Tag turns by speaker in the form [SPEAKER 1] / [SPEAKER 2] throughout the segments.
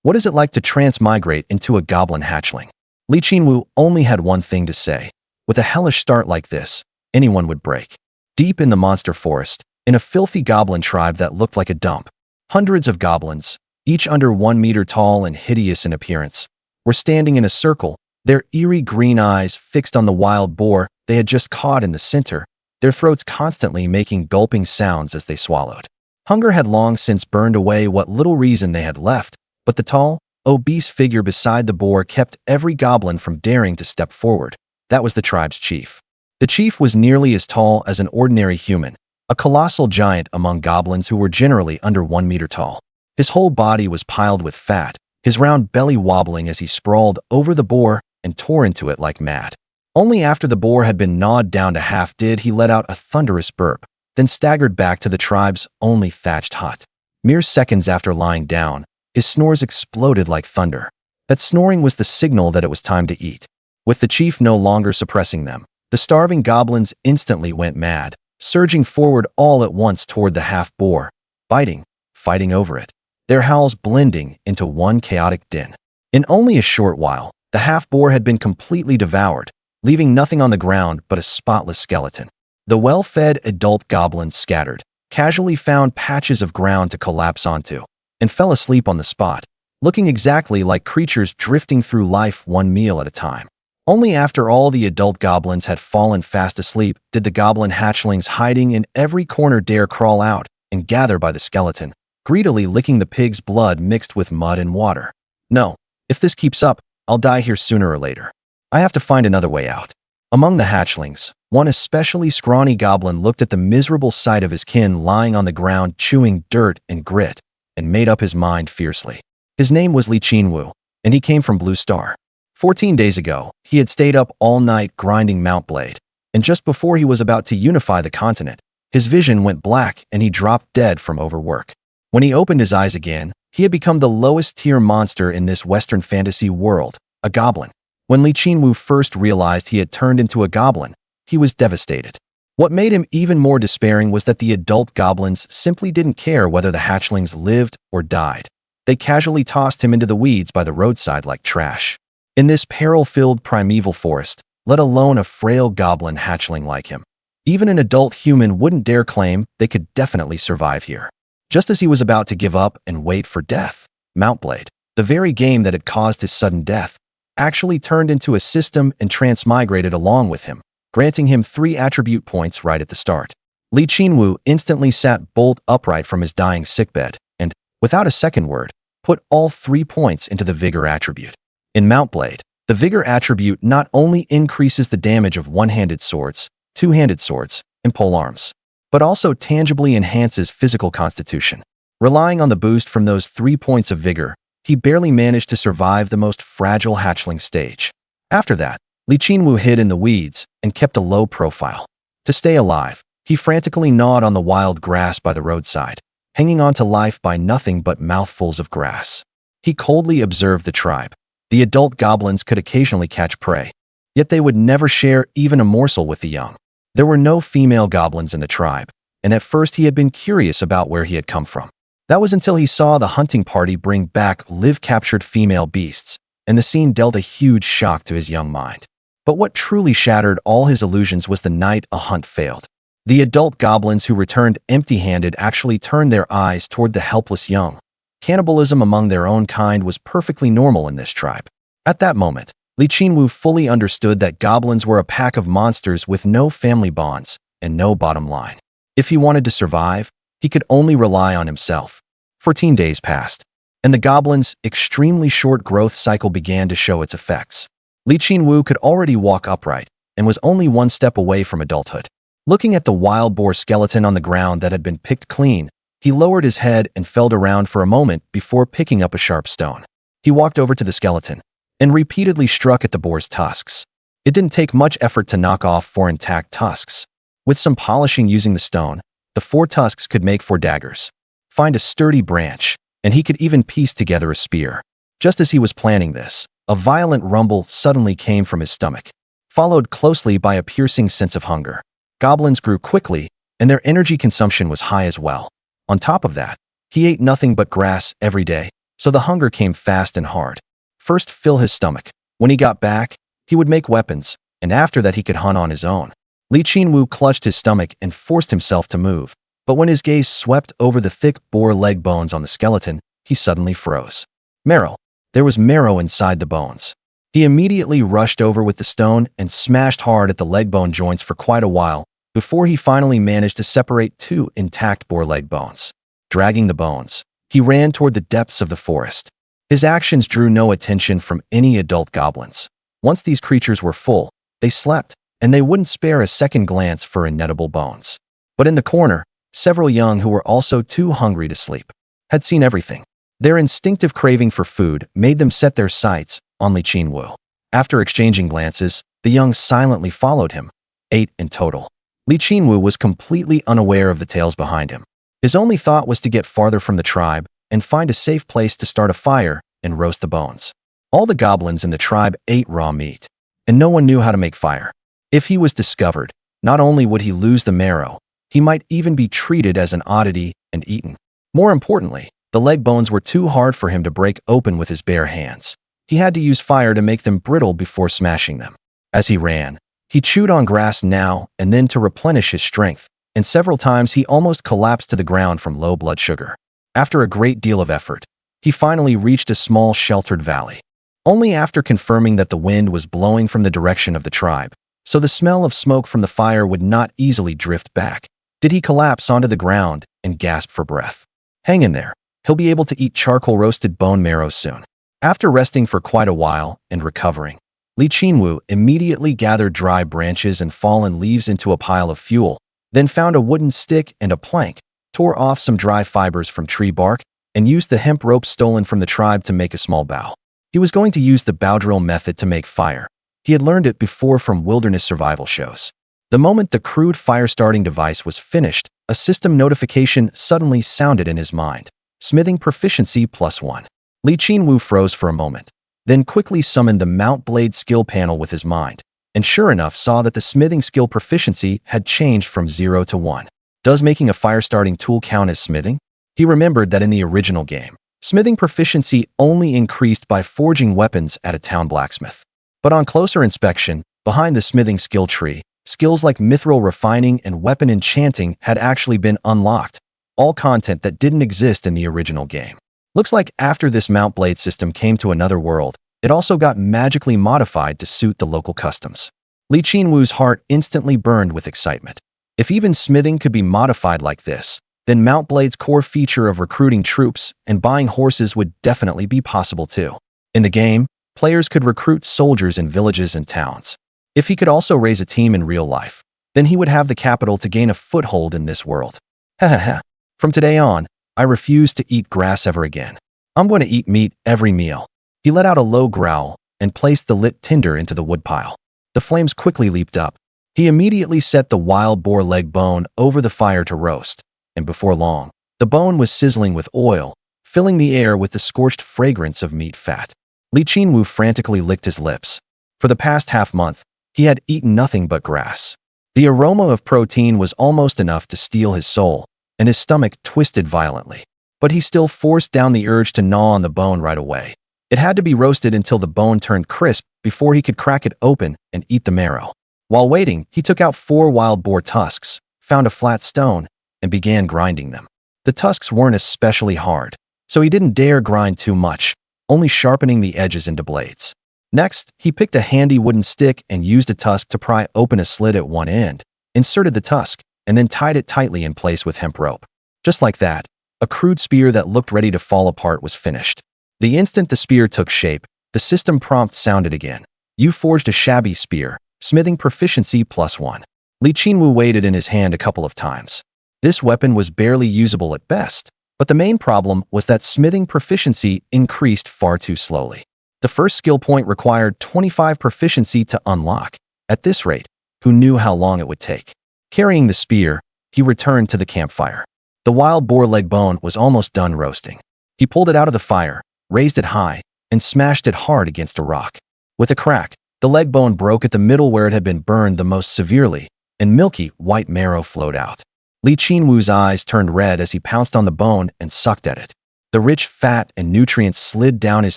[SPEAKER 1] What is it like to transmigrate into a goblin hatchling? Qinwu only had one thing to say. With a hellish start like this, anyone would break. Deep in the monster forest, in a filthy goblin tribe that looked like a dump, hundreds of goblins, each under 1 meter tall and hideous in appearance, were standing in a circle, their eerie green eyes fixed on the wild boar they had just caught in the center, their throats constantly making gulping sounds as they swallowed. Hunger had long since burned away what little reason they had left, but the tall, obese figure beside the boar kept every goblin from daring to step forward. That was the tribe's chief. The chief was nearly as tall as an ordinary human, a colossal giant among goblins who were generally under 1 meter tall. His whole body was piled with fat, his round belly wobbling as he sprawled over the boar and tore into it like mad. Only after the boar had been gnawed down to half did he let out a thunderous burp, then staggered back to the tribe's only thatched hut. Mere seconds after lying down, his snores exploded like thunder. That snoring was the signal that it was time to eat. With the chief no longer suppressing them, the starving goblins instantly went mad, surging forward all at once toward the half-boar, biting, fighting over it, their howls blending into one chaotic din. In only a short while, the half-boar had been completely devoured, leaving nothing on the ground but a spotless skeleton. The well-fed adult goblins scattered, casually found patches of ground to collapse onto, and fell asleep on the spot, looking exactly like creatures drifting through life one meal at a time. Only after all the adult goblins had fallen fast asleep did the goblin hatchlings hiding in every corner dare crawl out and gather by the skeleton, greedily licking the pig's blood mixed with mud and water. No, if this keeps up, I'll die here sooner or later. I have to find another way out. Among the hatchlings, one especially scrawny goblin looked at the miserable sight of his kin lying on the ground chewing dirt and grit, and made up his mind fiercely. His name was Qinwu, and he came from Blue Star. 14 days ago, he had stayed up all night grinding Mount Blade, and just before he was about to unify the continent, his vision went black and he dropped dead from overwork. When he opened his eyes again, he had become the lowest-tier monster in this Western fantasy world, a goblin. When Qinwu first realized he had turned into a goblin, he was devastated. What made him even more despairing was that the adult goblins simply didn't care whether the hatchlings lived or died. They casually tossed him into the weeds by the roadside like trash. In this peril-filled primeval forest, let alone a frail goblin hatchling like him, even an adult human wouldn't dare claim they could definitely survive here. Just as he was about to give up and wait for death, Mount Blade, the very game that had caused his sudden death, actually turned into a system and transmigrated along with him, granting him 3 attribute points right at the start. Qinwu instantly sat bolt upright from his dying sickbed and, without a second word, put all 3 points into the Vigor attribute. In Mount Blade, the Vigor attribute not only increases the damage of one-handed swords, two-handed swords, and polearms, but also tangibly enhances physical constitution. Relying on the boost from those 3 points of Vigor, he barely managed to survive the most fragile hatchling stage. After that, Qinwu hid in the weeds and kept a low profile. To stay alive, he frantically gnawed on the wild grass by the roadside, hanging on to life by nothing but mouthfuls of grass. He coldly observed the tribe. The adult goblins could occasionally catch prey, yet they would never share even a morsel with the young. There were no female goblins in the tribe, and at first he had been curious about where he had come from. That was until he saw the hunting party bring back live-captured female beasts, and the scene dealt a huge shock to his young mind. But what truly shattered all his illusions was the night a hunt failed. The adult goblins who returned empty-handed actually turned their eyes toward the helpless young. Cannibalism among their own kind was perfectly normal in this tribe. At that moment, Qinwu fully understood that goblins were a pack of monsters with no family bonds and no bottom line. If he wanted to survive, he could only rely on himself. 14 days passed, and the goblin's extremely short growth cycle began to show its effects. Qinwu could already walk upright and was only 1 step away from adulthood. Looking at the wild boar skeleton on the ground that had been picked clean, he lowered his head and felt around for a moment before picking up a sharp stone. He walked over to the skeleton and repeatedly struck at the boar's tusks. It didn't take much effort to knock off 4 intact tusks. With some polishing using the stone, the 4 tusks could make 4 daggers. Find a sturdy branch, and he could even piece together a spear. Just as he was planning this, a violent rumble suddenly came from his stomach, followed closely by a piercing sense of hunger. Goblins grew quickly, and their energy consumption was high as well. On top of that, he ate nothing but grass every day, so the hunger came fast and hard. First, fill his stomach. When he got back, he would make weapons, and after that he could hunt on his own. Qinwu clutched his stomach and forced himself to move, but when his gaze swept over the thick boar leg bones on the skeleton, he suddenly froze. Marrow. There was marrow inside the bones. He immediately rushed over with the stone and smashed hard at the leg bone joints for quite a while before he finally managed to separate two intact boar leg bones. Dragging the bones, he ran toward the depths of the forest. His actions drew no attention from any adult goblins. Once these creatures were full, they slept, and they wouldn't spare a second glance for inedible bones. But in the corner, several young who were also too hungry to sleep had seen everything. Their instinctive craving for food made them set their sights on Qinwu. After exchanging glances, the young silently followed him. 8 in total. Qinwu was completely unaware of the tales behind him. His only thought was to get farther from the tribe and find a safe place to start a fire and roast the bones. All the goblins in the tribe ate raw meat, and no one knew how to make fire. If he was discovered, not only would he lose the marrow, he might even be treated as an oddity and eaten. More importantly, the leg bones were too hard for him to break open with his bare hands. He had to use fire to make them brittle before smashing them. As he ran, he chewed on grass now and then to replenish his strength, and several times he almost collapsed to the ground from low blood sugar. After a great deal of effort, he finally reached a small sheltered valley. Only after confirming that the wind was blowing from the direction of the tribe, so the smell of smoke from the fire would not easily drift back, did he collapse onto the ground and gasp for breath. Hang in there. He'll be able to eat charcoal roasted bone marrow soon. After resting for quite a while and recovering, Qinwu immediately gathered dry branches and fallen leaves into a pile of fuel, then found a wooden stick and a plank, tore off some dry fibers from tree bark, and used the hemp rope stolen from the tribe to make a small bow. He was going to use the bow drill method to make fire. He had learned it before from wilderness survival shows. The moment the crude fire-starting device was finished, a system notification suddenly sounded in his mind. Smithing proficiency +1. Qinwu froze for a moment, then quickly summoned the mount blade skill panel with his mind, and sure enough saw that the smithing skill proficiency had changed from 0 to 1. Does making a fire-starting tool count as smithing? He remembered that in the original game, smithing proficiency only increased by forging weapons at a town blacksmith. But on closer inspection, behind the smithing skill tree, skills like mithril refining and weapon enchanting had actually been unlocked, all content that didn't exist in the original game. Looks like after this mount blade system came to another world, it also got magically modified to suit the local customs. Qinwu's heart instantly burned with excitement. If even smithing could be modified like this, then Mount Blade's core feature of recruiting troops and buying horses would definitely be possible too. In the game, players could recruit soldiers in villages and towns. If he could also raise a team in real life, then he would have the capital to gain a foothold in this world. Hahaha. From today on, I refuse to eat grass ever again. I'm going to eat meat every meal. He let out a low growl and placed the lit tinder into the woodpile. The flames quickly leaped up. He immediately set the wild boar leg bone over the fire to roast, and before long, the bone was sizzling with oil, filling the air with the scorched fragrance of meat fat. Qinwu frantically licked his lips. For the past half-month, he had eaten nothing but grass. The aroma of protein was almost enough to steal his soul, and his stomach twisted violently. But he still forced down the urge to gnaw on the bone right away. It had to be roasted until the bone turned crisp before he could crack it open and eat the marrow. While waiting, he took out 4 wild boar tusks, found a flat stone, and began grinding them. The tusks weren't especially hard, so he didn't dare grind too much, only sharpening the edges into blades. Next, he picked a handy wooden stick and used a tusk to pry open a slit at one end, inserted the tusk, and then tied it tightly in place with hemp rope. Just like that, a crude spear that looked ready to fall apart was finished. The instant the spear took shape, the system prompt sounded again. You forged a shabby spear, smithing proficiency +1. Qinwu weighed it in his hand a couple of times. This weapon was barely usable at best, but the main problem was that smithing proficiency increased far too slowly. The first skill point required 25 proficiency to unlock. At this rate, who knew how long it would take? Carrying the spear, he returned to the campfire. The wild boar leg bone was almost done roasting. He pulled it out of the fire, raised it high, and smashed it hard against a rock. With a crack, the leg bone broke at the middle where it had been burned the most severely, and milky, white marrow flowed out. Qinwu's eyes turned red as he pounced on the bone and sucked at it. The rich fat and nutrients slid down his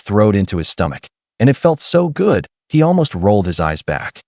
[SPEAKER 1] throat into his stomach, and it felt so good, he almost rolled his eyes back.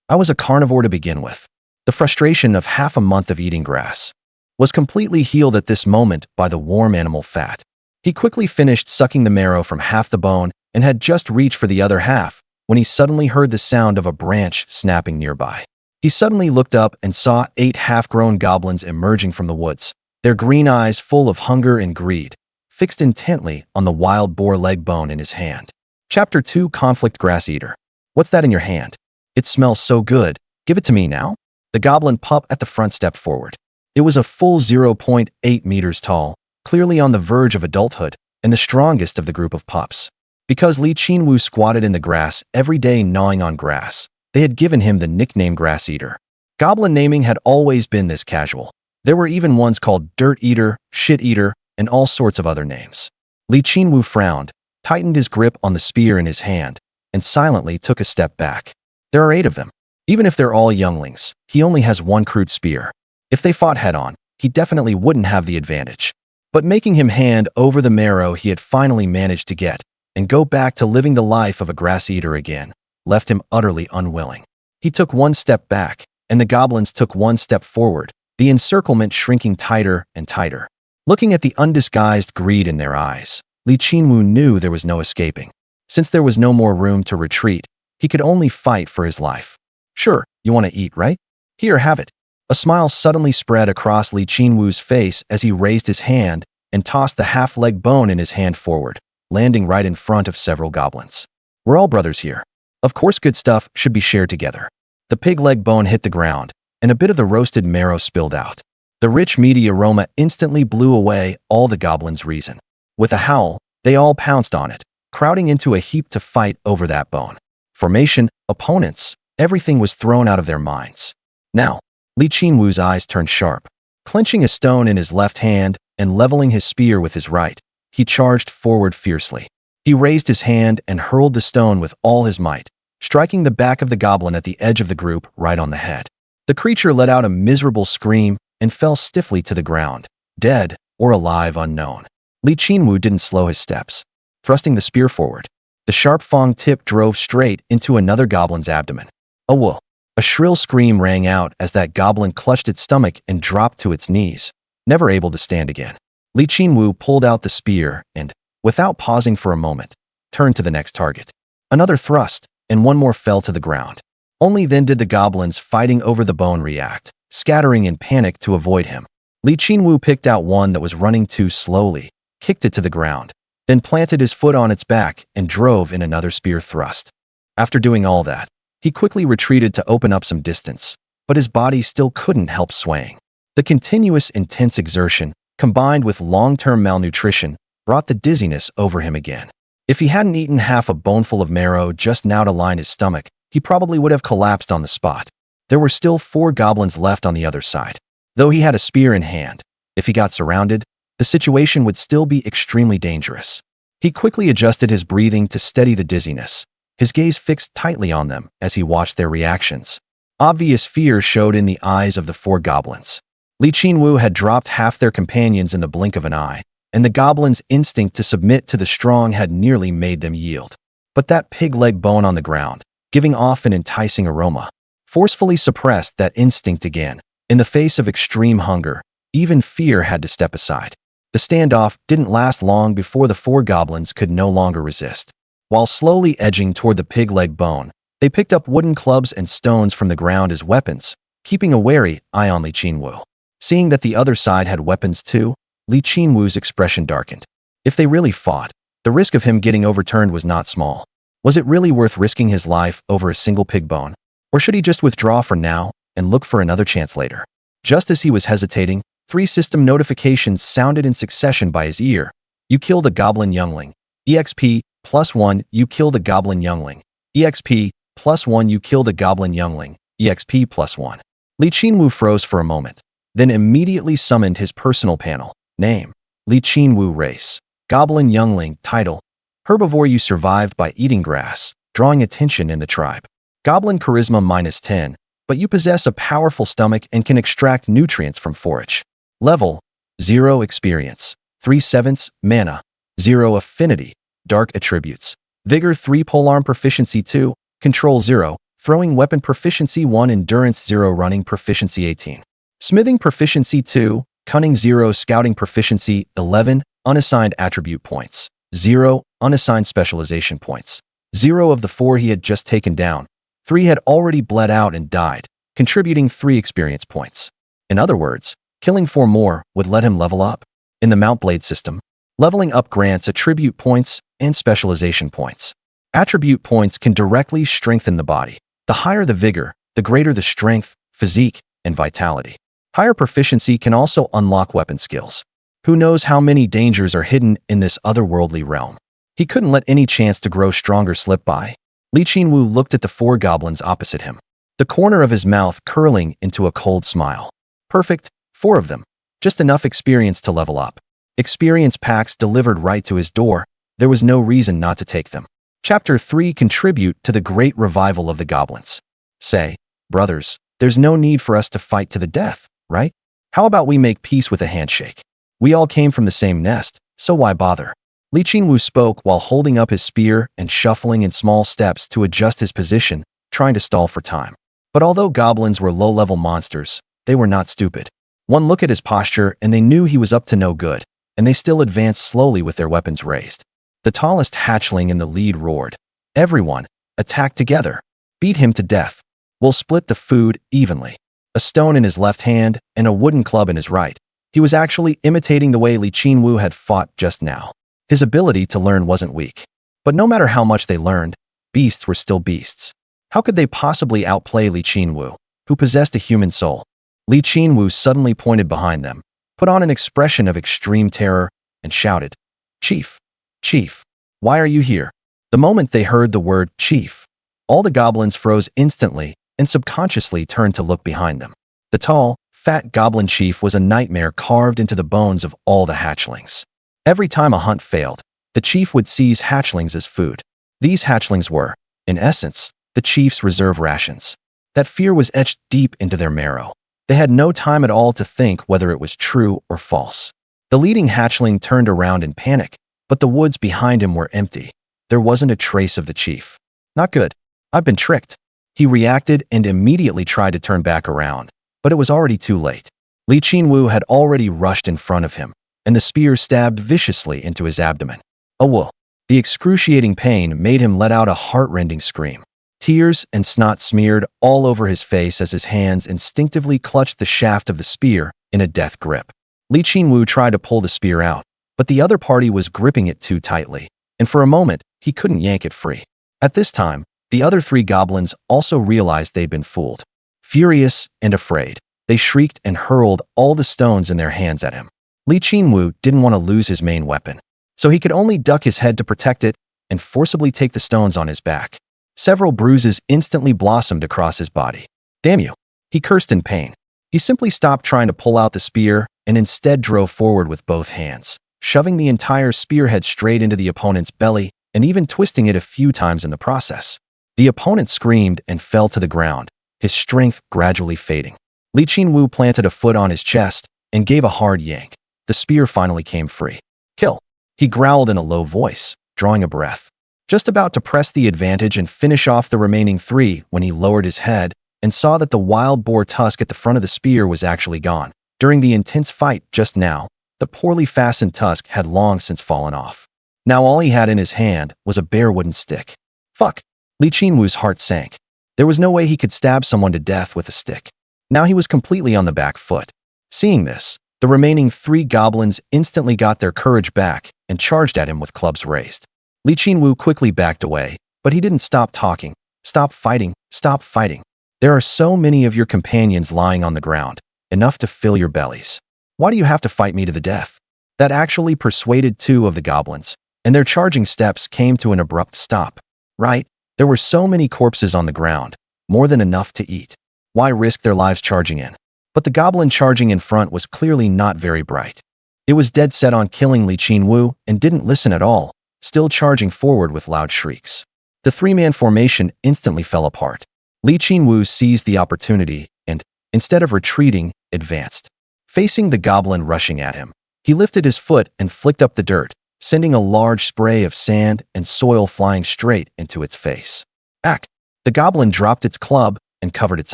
[SPEAKER 1] I was a carnivore to begin with. The frustration of half a month of eating grass was completely healed at this moment by the warm animal fat. He quickly finished sucking the marrow from half the bone and had just reached for the other half when he suddenly heard the sound of a branch snapping nearby. He suddenly looked up and saw 8 half-grown goblins emerging from the woods, their green eyes full of hunger and greed, fixed intently on the wild boar leg bone in his hand. Chapter 2 Conflict Grass Eater. What's that in your hand? It smells so good. Give it to me now. The goblin pup at the front stepped forward. It was a full 0.8 meters tall, clearly on the verge of adulthood, and the strongest of the group of pups. Because Qinwu squatted in the grass every day gnawing on grass, they had given him the nickname Grass Eater. Goblin naming had always been this casual. There were even ones called Dirt Eater, Shit Eater, and all sorts of other names. Qinwu frowned, tightened his grip on the spear in his hand, and silently took a step back. There are 8 of them. Even if they're all younglings, he only has one crude spear. If they fought head-on, he definitely wouldn't have the advantage. But making him hand over the marrow he had finally managed to get and go back to living the life of a grass eater again left him utterly unwilling. He took one step back, and the goblins took one step forward, the encirclement shrinking tighter and tighter. Looking at the undisguised greed in their eyes, Qinwu knew there was no escaping. Since there was no more room to retreat, he could only fight for his life. Sure, you want to eat, right? Here, have it. A smile suddenly spread across Qinwu's face as he raised his hand and tossed the half-leg bone in his hand forward, landing right in front of several goblins. We're all brothers here. Of course good stuff should be shared together. The pig leg bone hit the ground, and a bit of the roasted marrow spilled out. The rich meaty aroma instantly blew away all the goblins' reason. With a howl, they all pounced on it, crowding into a heap to fight over that bone. Formation, opponents, everything was thrown out of their minds. Now, Qinwu's eyes turned sharp. Clenching a stone in his left hand and leveling his spear with his right, he charged forward fiercely. He raised his hand and hurled the stone with all his might, striking the back of the goblin at the edge of the group right on the head. The creature let out a miserable scream and fell stiffly to the ground, dead or alive unknown. Qinwu didn't slow his steps. Thrusting the spear forward, the sharp fong tip drove straight into another goblin's abdomen. A whoa! A shrill scream rang out as that goblin clutched its stomach and dropped to its knees, never able to stand again. Qinwu pulled out the spear and, without pausing for a moment, turned to the next target. Another thrust, and one more fell to the ground. Only then did the goblins fighting over the bone react, scattering in panic to avoid him. Qinwu picked out one that was running too slowly, kicked it to the ground, then planted his foot on its back and drove in another spear thrust. After doing all that, he quickly retreated to open up some distance, but his body still couldn't help swaying. The continuous intense exertion, combined with long-term malnutrition, brought the dizziness over him again. If he hadn't eaten half a boneful of marrow just now to line his stomach, he probably would have collapsed on the spot. There were still 4 goblins left on the other side. Though he had a spear in hand, if he got surrounded, the situation would still be extremely dangerous. He quickly adjusted his breathing to steady the dizziness, his gaze fixed tightly on them as he watched their reactions. Obvious fear showed in the eyes of the 4 goblins. Qinwu had dropped half their companions in the blink of an eye, and the goblins' instinct to submit to the strong had nearly made them yield. But that pig leg bone on the ground, giving off an enticing aroma, forcefully suppressed that instinct again. In the face of extreme hunger, even fear had to step aside. The standoff didn't last long before the 4 goblins could no longer resist. While slowly edging toward the pig leg bone, they picked up wooden clubs and stones from the ground as weapons, keeping a wary eye on Qinwu. Seeing that the other side had weapons too, Qinwu's expression darkened. If they really fought, the risk of him getting overturned was not small. Was it really worth risking his life over a single pig bone? Or should he just withdraw for now and look for another chance later? Just as he was hesitating, 3 system notifications sounded in succession by his ear. You killed a goblin youngling. EXP +1, you killed a goblin youngling. EXP +1, you killed a goblin youngling. EXP +1. Qinwu froze for a moment, then immediately summoned his personal panel. Name: Qinwu. Race: Goblin youngling. Title: Herbivore. You survived by eating grass, drawing attention in the tribe. Goblin charisma -10, but you possess a powerful stomach and can extract nutrients from forage. Level: 0. Experience: 3/7 mana, 0 affinity, dark attributes. Vigor 3 polearm proficiency 2, control 0, throwing weapon proficiency 1, endurance 0, running proficiency 18. Smithing proficiency 2, cunning 0, scouting proficiency 11, unassigned attribute points 0, unassigned specialization points 0 of the 4 he had just taken down. 3 had already bled out and died, contributing 3 experience points. In other words, killing 4 more would let him level up. In the Mount Blade system, leveling up grants attribute points and specialization points. Attribute points can directly strengthen the body. The higher the vigor, the greater the strength, physique, and vitality. Higher proficiency can also unlock weapon skills. Who knows how many dangers are hidden in this otherworldly realm? He couldn't let any chance to grow stronger slip by. Qinwu looked at the 4 goblins opposite him, the corner of his mouth curling into a cold smile. Perfect, 4 of them. Just enough experience to level up. Experience packs delivered right to his door. There was no reason not to take them. Chapter 3 contribute to the great revival of the goblins. Say, brothers, there's no need for us to fight to the death, right? How about we make peace with a handshake? We all came from the same nest, so why bother? Qinwu spoke while holding up his spear and shuffling in small steps to adjust his position, trying to stall for time. But although goblins were low-level monsters, they were not stupid. One look at his posture and they knew he was up to no good, and they still advanced slowly with their weapons raised. The tallest hatchling in the lead roared. Everyone, attack together. Beat him to death. We'll split the food evenly. A stone in his left hand and a wooden club in his right. He was actually imitating the way Qinwu had fought just now. His ability to learn wasn't weak. But no matter how much they learned, beasts were still beasts. How could they possibly outplay Qinwu, who possessed a human soul? Qinwu suddenly pointed behind them, put on an expression of extreme terror, and shouted, "Chief! Chief! Why are you here?" The moment they heard the word chief, all the goblins froze instantly and subconsciously turned to look behind them. The tall, fat goblin chief was a nightmare carved into the bones of all the hatchlings. Every time a hunt failed, the chief would seize hatchlings as food. These hatchlings were, in essence, the chief's reserve rations. That fear was etched deep into their marrow. They had no time at all to think whether it was true or false. The leading hatchling turned around in panic, but the woods behind him were empty. There wasn't a trace of the chief. Not good. I've been tricked. He reacted and immediately tried to turn back around, but it was already too late. Qinwu had already rushed in front of him, and the spear stabbed viciously into his abdomen. Oh well. The excruciating pain made him let out a heart-rending scream. Tears and snot smeared all over his face as his hands instinctively clutched the shaft of the spear in a death grip. Qinwu tried to pull the spear out, but the other party was gripping it too tightly, and for a moment, he couldn't yank it free. At this time, the other 3 goblins also realized they'd been fooled. Furious and afraid, they shrieked and hurled all the stones in their hands at him. Qinwu didn't want to lose his main weapon, so he could only duck his head to protect it and forcibly take the stones on his back. Several bruises instantly blossomed across his body. Damn you! He cursed in pain. He simply stopped trying to pull out the spear and instead drove forward with both hands, shoving the entire spearhead straight into the opponent's belly and even twisting it a few times in the process. The opponent screamed and fell to the ground, his strength gradually fading. Qinwu planted a foot on his chest and gave a hard yank. The spear finally came free. Kill! He growled in a low voice, drawing a breath. Just about to press the advantage and finish off the remaining 3 when he lowered his head and saw that the wild boar tusk at the front of the spear was actually gone. During the intense fight just now, the poorly fastened tusk had long since fallen off. Now all he had in his hand was a bare wooden stick. Fuck! Qinwu's heart sank. There was no way he could stab someone to death with a stick. Now he was completely on the back foot. Seeing this, the remaining 3 goblins instantly got their courage back and charged at him with clubs raised. Qinwu quickly backed away, but he didn't stop talking. Stop fighting, stop fighting. There are so many of your companions lying on the ground, enough to fill your bellies. Why do you have to fight me to the death? That actually persuaded 2 of the goblins, and their charging steps came to an abrupt stop. Right? There were so many corpses on the ground, more than enough to eat. Why risk their lives charging in? But the goblin charging in front was clearly not very bright. It was dead set on killing Qinwu and didn't listen at all, still charging forward with loud shrieks. The 3-man formation instantly fell apart. Qinwu seized the opportunity and, instead of retreating, advanced. Facing the goblin rushing at him, He lifted his foot and flicked up the dirt, sending a large spray of sand and soil flying straight into its face. Ack! The goblin dropped its club and covered its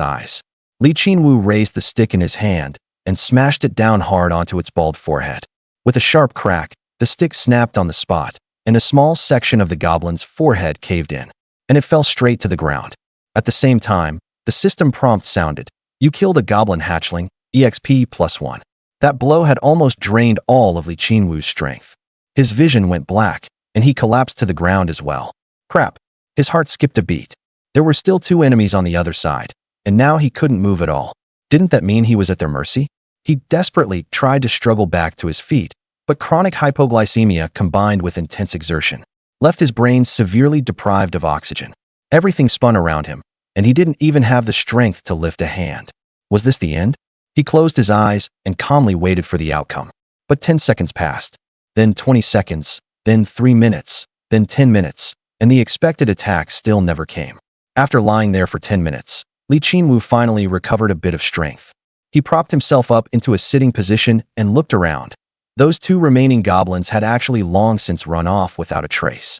[SPEAKER 1] eyes. Qinwu raised the stick in his hand and smashed it down hard onto its bald forehead. With a sharp crack, the stick snapped on the spot, and a small section of the goblin's forehead caved in, and it fell straight to the ground. At the same time, the system prompt sounded. You killed a goblin hatchling, EXP +1. That blow had almost drained all of Qinwu's strength. His vision went black, and he collapsed to the ground as well. Crap. His heart skipped a beat. There were still 2 enemies on the other side, and now he couldn't move at all. Didn't that mean he was at their mercy? He desperately tried to struggle back to his feet, but chronic hypoglycemia combined with intense exertion left his brain severely deprived of oxygen. Everything spun around him, and he didn't even have the strength to lift a hand. Was this the end? He closed his eyes and calmly waited for the outcome. But 10 seconds passed, then 20 seconds, then 3 minutes, then 10 minutes, and the expected attack still never came. After lying there for 10 minutes, Qinwu finally recovered a bit of strength. He propped himself up into a sitting position and looked around. Those 2 remaining goblins had actually long since run off without a trace.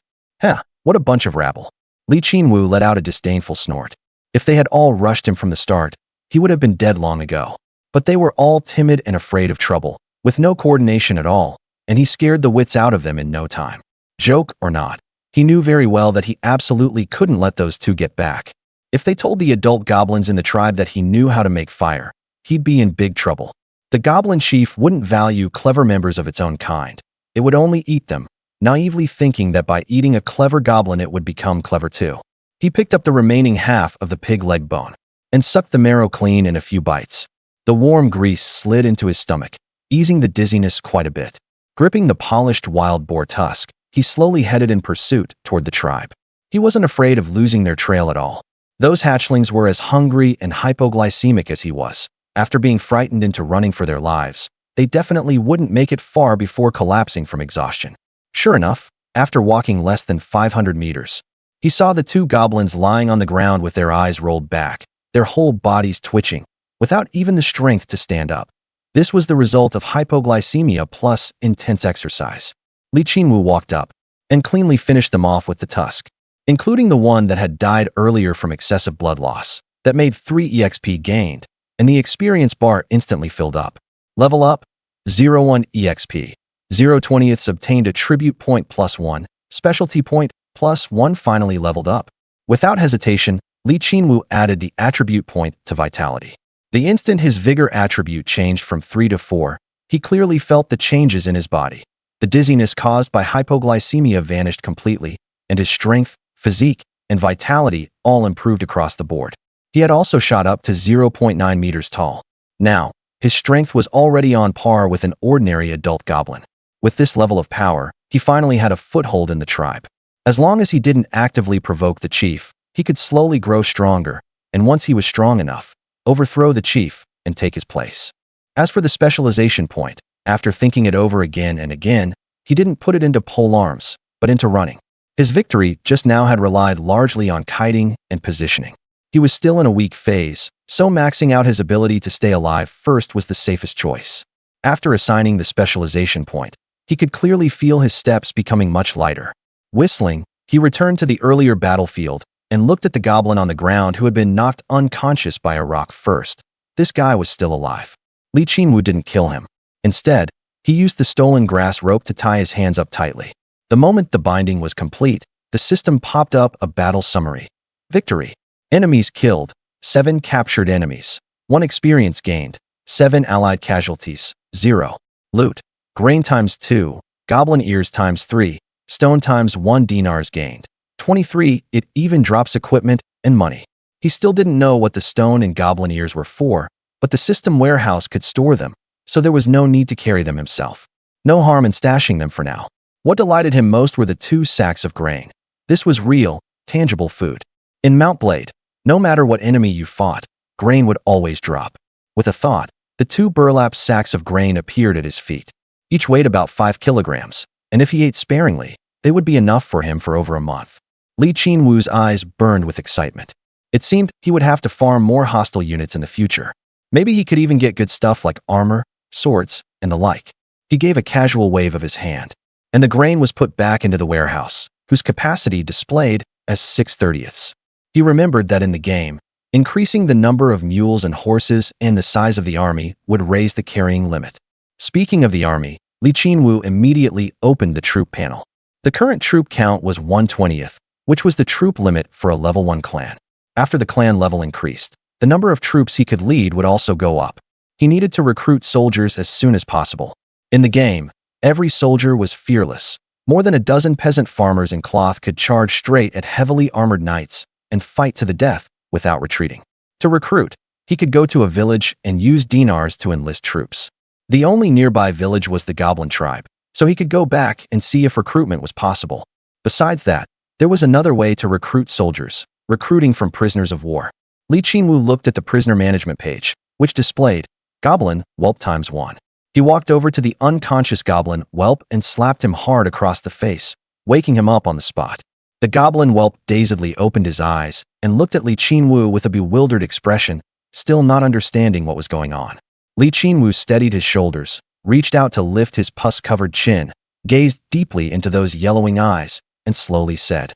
[SPEAKER 1] What a bunch of rabble. Qinwu let out a disdainful snort. If they had all rushed him from the start, he would have been dead long ago. But they were all timid and afraid of trouble, with no coordination at all, and he scared the wits out of them in no time. Joke or not, he knew very well that he absolutely couldn't let those 2 get back. If they told the adult goblins in the tribe that he knew how to make fire, he'd be in big trouble. The goblin chief wouldn't value clever members of its own kind. It would only eat them, naively thinking that by eating a clever goblin it would become clever too. He picked up the remaining half of the pig leg bone and sucked the marrow clean in a few bites. The warm grease slid into his stomach, easing the dizziness quite a bit. Gripping the polished wild boar tusk, he slowly headed in pursuit toward the tribe. He wasn't afraid of losing their trail at all. Those hatchlings were as hungry and hypoglycemic as he was. After being frightened into running for their lives, they definitely wouldn't make it far before collapsing from exhaustion. Sure enough, after walking less than 500 meters, he saw the 2 goblins lying on the ground with their eyes rolled back, their whole bodies twitching, without even the strength to stand up. This was the result of hypoglycemia plus intense exercise. Qinwu walked up and cleanly finished them off with the tusk, including the one that had died earlier from excessive blood loss. That made 3 EXP gained, and the experience bar instantly filled up. Level up, 0-1 EXP. 0/20ths obtained a tribute point +1, specialty point +1 finally leveled up. Without hesitation, Qinwu added the attribute point to vitality. The instant his vigor attribute changed from 3 to 4, he clearly felt the changes in his body. The dizziness caused by hypoglycemia vanished completely, and his strength, physique, and vitality all improved across the board. He had also shot up to 0.9 meters tall. Now, his strength was already on par with an ordinary adult goblin. With this level of power, he finally had a foothold in the tribe. As long as he didn't actively provoke the chief, he could slowly grow stronger, and once he was strong enough, overthrow the chief and take his place. As for the specialization point, after thinking it over again and again, he didn't put it into polearms, but into running. His victory just now had relied largely on kiting and positioning. He was still in a weak phase, so maxing out his ability to stay alive first was the safest choice. After assigning the specialization point, he could clearly feel his steps becoming much lighter. Whistling, he returned to the earlier battlefield and looked at the goblin on the ground who had been knocked unconscious by a rock first. This guy was still alive. Qinwu didn't kill him. Instead, he used the stolen grass rope to tie his hands up tightly. The moment the binding was complete, the system popped up a battle summary. Victory. Enemies killed, 7 captured enemies, 1 experience gained, 7 allied casualties, 0. Loot. Grain ×2, goblin ears ×3, stone ×1 dinars gained. 23, it even drops equipment and money. He still didn't know what the stone and goblin ears were for, but the system warehouse could store them, so there was no need to carry them himself. No harm in stashing them for now. What delighted him most were the 2 sacks of grain. This was real, tangible food. In Mount Blade, no matter what enemy you fought, grain would always drop. With a thought, the 2 burlap sacks of grain appeared at his feet. Each weighed about 5 kilograms, and if he ate sparingly, they would be enough for him for over a month. Qinwu's eyes burned with excitement. It seemed he would have to farm more hostile units in the future. Maybe he could even get good stuff like armor, swords, and the like. He gave a casual wave of his hand, and the grain was put back into the warehouse, whose capacity displayed as 6/30ths. He remembered that in the game, increasing the number of mules and horses and the size of the army would raise the carrying limit. Speaking of the army, Qinwu immediately opened the troop panel. The current troop count was 1/20th, which was the troop limit for a level 1 clan. After the clan level increased, the number of troops he could lead would also go up. He needed to recruit soldiers as soon as possible. In the game, every soldier was fearless. More than a dozen peasant farmers in cloth could charge straight at heavily armored knights and fight to the death without retreating. To recruit, he could go to a village and use dinars to enlist troops. The only nearby village was the Goblin tribe, so he could go back and see if recruitment was possible. Besides that, there was another way to recruit soldiers, recruiting from prisoners of war. Qinwu looked at the prisoner management page, which displayed Goblin Whelp ×1. He walked over to the unconscious Goblin Whelp and slapped him hard across the face, waking him up on the spot. The Goblin Whelp dazedly opened his eyes and looked at Qinwu with a bewildered expression, still not understanding what was going on. Qinwu steadied his shoulders, reached out to lift his pus-covered chin, gazed deeply into those yellowing eyes, and slowly said,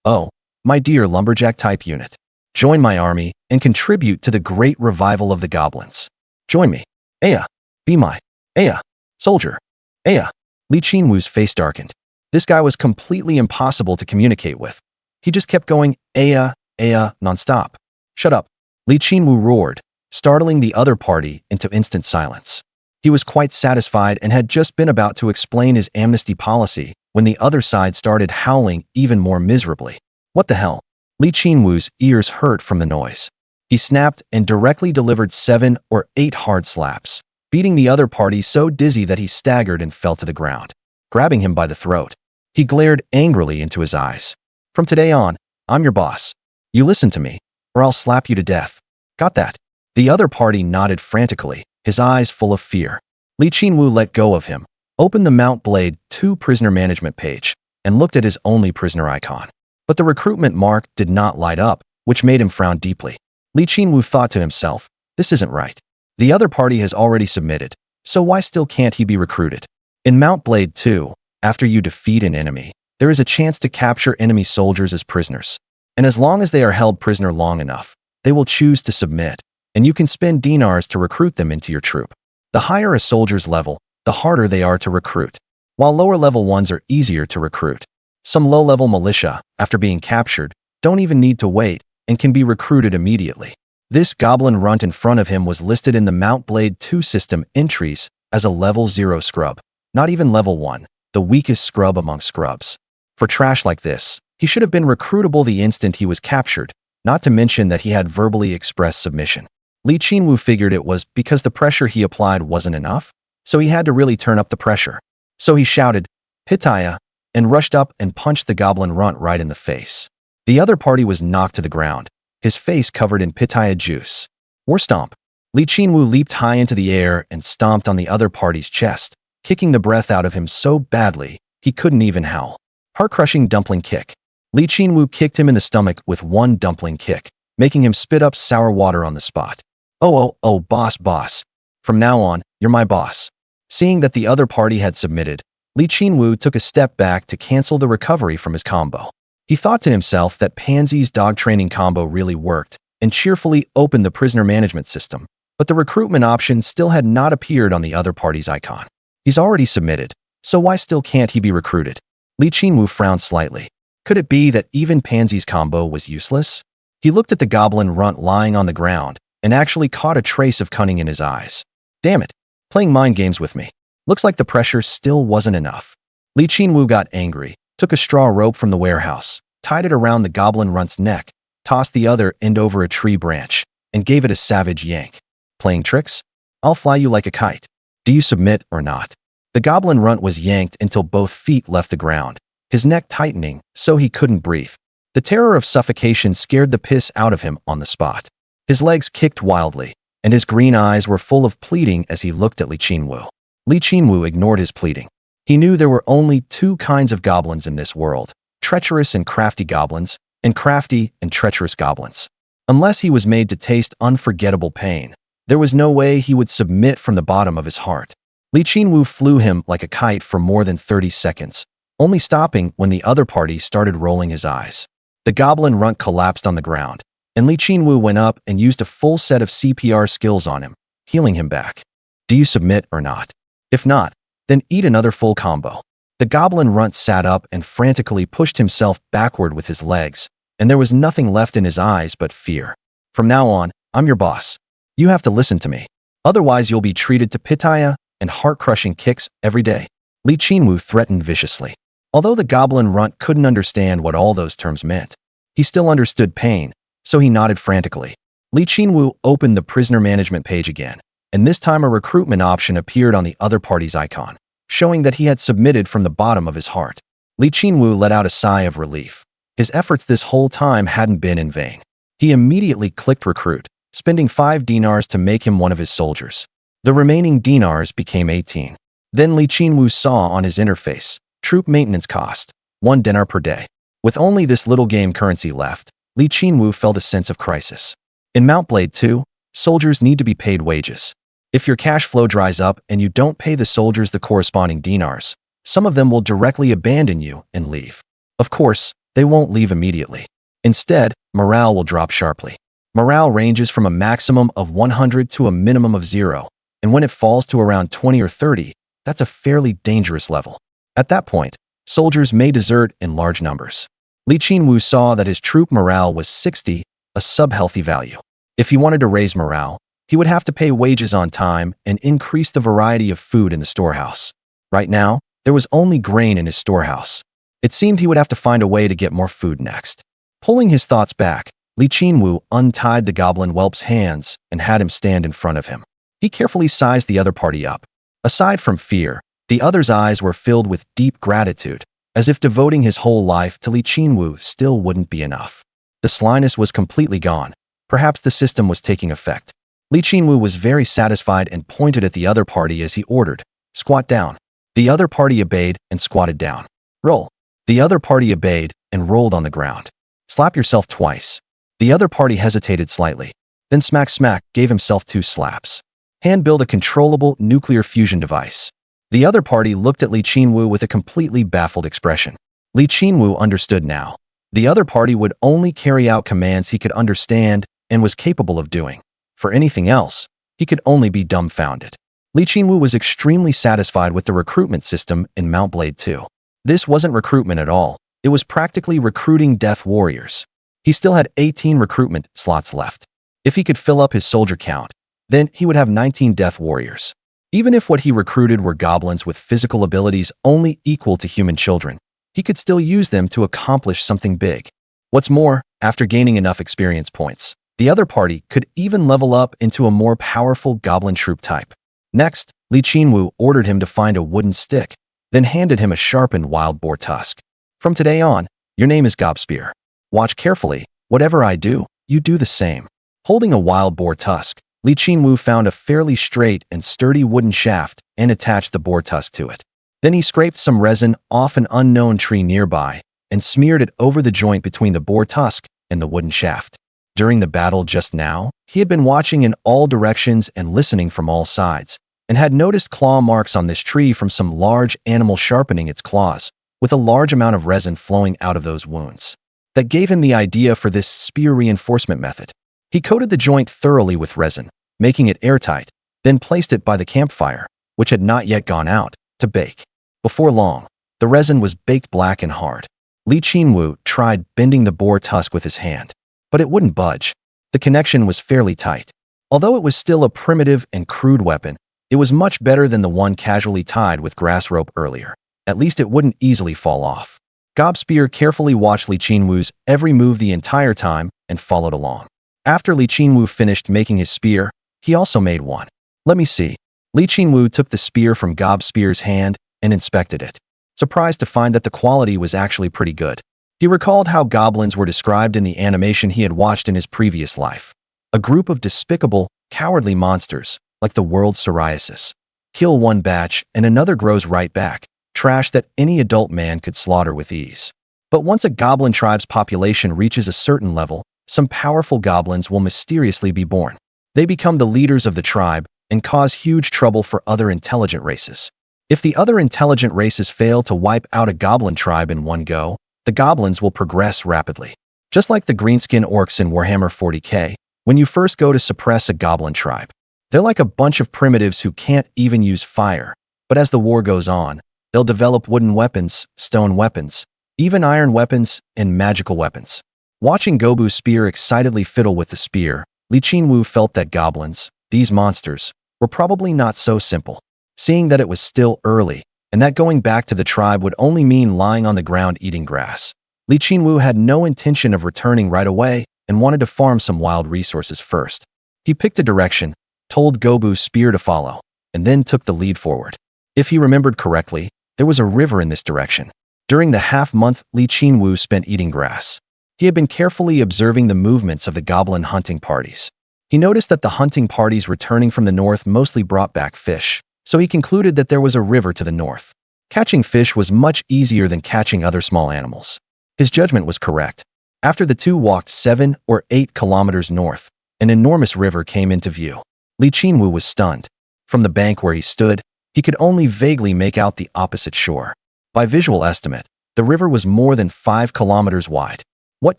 [SPEAKER 1] "Oh, my dear lumberjack-type unit, join my army and contribute to the great revival of the goblins. Join me. Aya, be my Aya, soldier. Aya." Qinwu's face darkened. This guy was completely impossible to communicate with. He just kept going, Aya, Aya, nonstop. "Shut up," Qinwu roared, startling the other party into instant silence. He was quite satisfied and had just been about to explain his amnesty policy when the other side started howling even more miserably. What the hell? Qinwu's ears hurt from the noise. He snapped and directly delivered 7 or 8 hard slaps, beating the other party so dizzy that he staggered and fell to the ground. Grabbing him by the throat, he glared angrily into his eyes. "From today on, I'm your boss. You listen to me, or I'll slap you to death. Got that?" The other party nodded frantically, his eyes full of fear. Qinwu let go of him, opened the Mount Blade 2 prisoner management page, and looked at his only prisoner icon. But the recruitment mark did not light up, which made him frown deeply. Qinwu thought to himself, this isn't right. The other party has already submitted, so why still can't he be recruited? In Mount Blade 2, after you defeat an enemy, there is a chance to capture enemy soldiers as prisoners. And as long as they are held prisoner long enough, they will choose to submit, and you can spend dinars to recruit them into your troop. The higher a soldier's level, the harder they are to recruit, while lower level ones are easier to recruit. Some low-level militia, after being captured, don't even need to wait and can be recruited immediately. This goblin runt in front of him was listed in the Mount Blade 2 system entries as a level 0 scrub, not even level 1, the weakest scrub among scrubs. For trash like this, he should have been recruitable the instant he was captured, not to mention that he had verbally expressed submission. Qinwu figured it was because the pressure he applied wasn't enough, so he had to really turn up the pressure. So he shouted, "Pitaya," and rushed up and punched the goblin runt right in the face. The other party was knocked to the ground, his face covered in pitaya juice. War stomp. Qinwu leaped high into the air and stomped on the other party's chest, kicking the breath out of him so badly he couldn't even howl. Heart-crushing dumpling kick. Qinwu kicked him in the stomach with one dumpling kick, making him spit up sour water on the spot. Oh, boss. From now on, you're my boss." Seeing that the other party had submitted, Qinwu took a step back to cancel the recovery from his combo. He thought to himself that Pansy's dog training combo really worked and cheerfully opened the prisoner management system, but the recruitment option still had not appeared on the other party's icon. He's already submitted, so why still can't he be recruited? Qinwu frowned slightly. Could it be that even Pansy's combo was useless? He looked at the goblin runt lying on the ground and actually caught a trace of cunning in his eyes. Damn it, playing mind games with me. Looks like the pressure still wasn't enough. Qinwu got angry, took a straw rope from the warehouse, tied it around the goblin runt's neck, tossed the other end over a tree branch, and gave it a savage yank. Playing tricks? I'll fly you like a kite. Do you submit or not? The goblin runt was yanked until both feet left the ground, his neck tightening so he couldn't breathe. The terror of suffocation scared the piss out of him on the spot. His legs kicked wildly, and his green eyes were full of pleading as he looked at Qinwu. Qinwu ignored his pleading. He knew there were only 2 kinds of goblins in this world, treacherous and crafty goblins, and crafty and treacherous goblins. Unless he was made to taste unforgettable pain, there was no way he would submit from the bottom of his heart. Li Qinwu flew him like a kite for more than 30 seconds, only stopping when the other party started rolling his eyes. The goblin runt collapsed on the ground, and Li Qinwu went up and used a full set of CPR skills on him, healing him back. Do you submit or not? If not, then eat another full combo. The goblin runt sat up and frantically pushed himself backward with his legs, and there was nothing left in his eyes but fear. From now on, I'm your boss. You have to listen to me. Otherwise, you'll be treated to pitaya and heart-crushing kicks every day. Li Qinwu threatened viciously. Although the goblin runt couldn't understand what all those terms meant, he still understood pain, so he nodded frantically. Li Qinwu opened the prisoner management page again, and this time a recruitment option appeared on the other party's icon, showing that he had submitted from the bottom of his heart. Li Qinwu let out a sigh of relief. His efforts this whole time hadn't been in vain. He immediately clicked recruit, spending 5 dinars to make him one of his soldiers. The remaining dinars became 18. Then Li Qinwu saw on his interface, troop maintenance cost, 1 dinar per day. With only this little game currency left, Li Qinwu felt a sense of crisis. In Mount Blade 2, soldiers need to be paid wages. If your cash flow dries up and you don't pay the soldiers the corresponding dinars, some of them will directly abandon you and leave. Of course, they won't leave immediately. Instead, morale will drop sharply. Morale ranges from a maximum of 100 to a minimum of 0, and when it falls to around 20 or 30, that's a fairly dangerous level. At that point, soldiers may desert in large numbers. Li Qinwu saw that his troop morale was 60, a sub-healthy value. If he wanted to raise morale, he would have to pay wages on time and increase the variety of food in the storehouse. Right now, there was only grain in his storehouse. It seemed he would have to find a way to get more food next. Pulling his thoughts back, Li Qinwu untied the goblin whelp's hands and had him stand in front of him. He carefully sized the other party up. Aside from fear, the other's eyes were filled with deep gratitude, as if devoting his whole life to Li Qinwu still wouldn't be enough. The slyness was completely gone. Perhaps the system was taking effect. Li Qinwu was very satisfied and pointed at the other party as he ordered, "Squat down." The other party obeyed and squatted down. "Roll." The other party obeyed and rolled on the ground. "Slap yourself twice." The other party hesitated slightly, then smack smack gave himself 2 slaps. Hand build a controllable nuclear fusion device. The other party looked at Li Qinwu with a completely baffled expression. Li Qinwu understood now. The other party would only carry out commands he could understand and was capable of doing. For anything else, he could only be dumbfounded. Li Qinwu was extremely satisfied with the recruitment system in Mount Blade 2. This wasn't recruitment at all. It was practically recruiting death warriors. He still had 18 recruitment slots left. If he could fill up his soldier count, then he would have 19 death warriors. Even if what he recruited were goblins with physical abilities only equal to human children, he could still use them to accomplish something big. What's more, after gaining enough experience points, the other party could even level up into a more powerful goblin troop type. Next, Li Qinwu ordered him to find a wooden stick, then handed him a sharpened wild boar tusk. "From today on, your name is Gobspear. Watch carefully. Whatever I do, you do the same." Holding a wild boar tusk, Li Qinwu found a fairly straight and sturdy wooden shaft and attached the boar tusk to it. Then he scraped some resin off an unknown tree nearby and smeared it over the joint between the boar tusk and the wooden shaft. During the battle just now, he had been watching in all directions and listening from all sides, and had noticed claw marks on this tree from some large animal sharpening its claws, with a large amount of resin flowing out of those wounds. That gave him the idea for this spear reinforcement method. He coated the joint thoroughly with resin, making it airtight, then placed it by the campfire, which had not yet gone out, to bake. Before long, the resin was baked black and hard. Li Qinwu tried bending the boar tusk with his hand, but it wouldn't budge. The connection was fairly tight. Although it was still a primitive and crude weapon, it was much better than the one casually tied with grass rope earlier. At least it wouldn't easily fall off. Gobspear carefully watched Li Qinwu's every move the entire time and followed along. After Li Qinwu finished making his spear, he also made one. "Let me see." Li Qinwu took the spear from Gobspear's hand and inspected it, surprised to find that the quality was actually pretty good. He recalled how goblins were described in the animation he had watched in his previous life. A group of despicable, cowardly monsters, like the world's psoriasis. Kill one batch and another grows right back. Trash that any adult man could slaughter with ease. But once a goblin tribe's population reaches a certain level, some powerful goblins will mysteriously be born. They become the leaders of the tribe, and cause huge trouble for other intelligent races. If the other intelligent races fail to wipe out a goblin tribe in one go, the goblins will progress rapidly. Just like the greenskin orcs in Warhammer 40k, when you first go to suppress a goblin tribe, they're like a bunch of primitives who can't even use fire. But as the war goes on, they'll develop wooden weapons, stone weapons, even iron weapons, and magical weapons. Watching Gobu's spear excitedly fiddle with the spear, Qinwu felt that goblins, these monsters, were probably not so simple. Seeing that it was still early, and that going back to the tribe would only mean lying on the ground eating grass, Qinwu had no intention of returning right away and wanted to farm some wild resources first. He picked a direction, told Gobu's spear to follow, and then took the lead forward. If he remembered correctly, there was a river in this direction. During the half-month Qinwu spent eating grass, he had been carefully observing the movements of the goblin hunting parties. He noticed that the hunting parties returning from the north mostly brought back fish, so he concluded that there was a river to the north. Catching fish was much easier than catching other small animals. His judgment was correct. After the two walked 7 or 8 kilometers north, an enormous river came into view. Qinwu was stunned. From the bank where he stood, he could only vaguely make out the opposite shore. By visual estimate, the river was more than 5 kilometers wide. What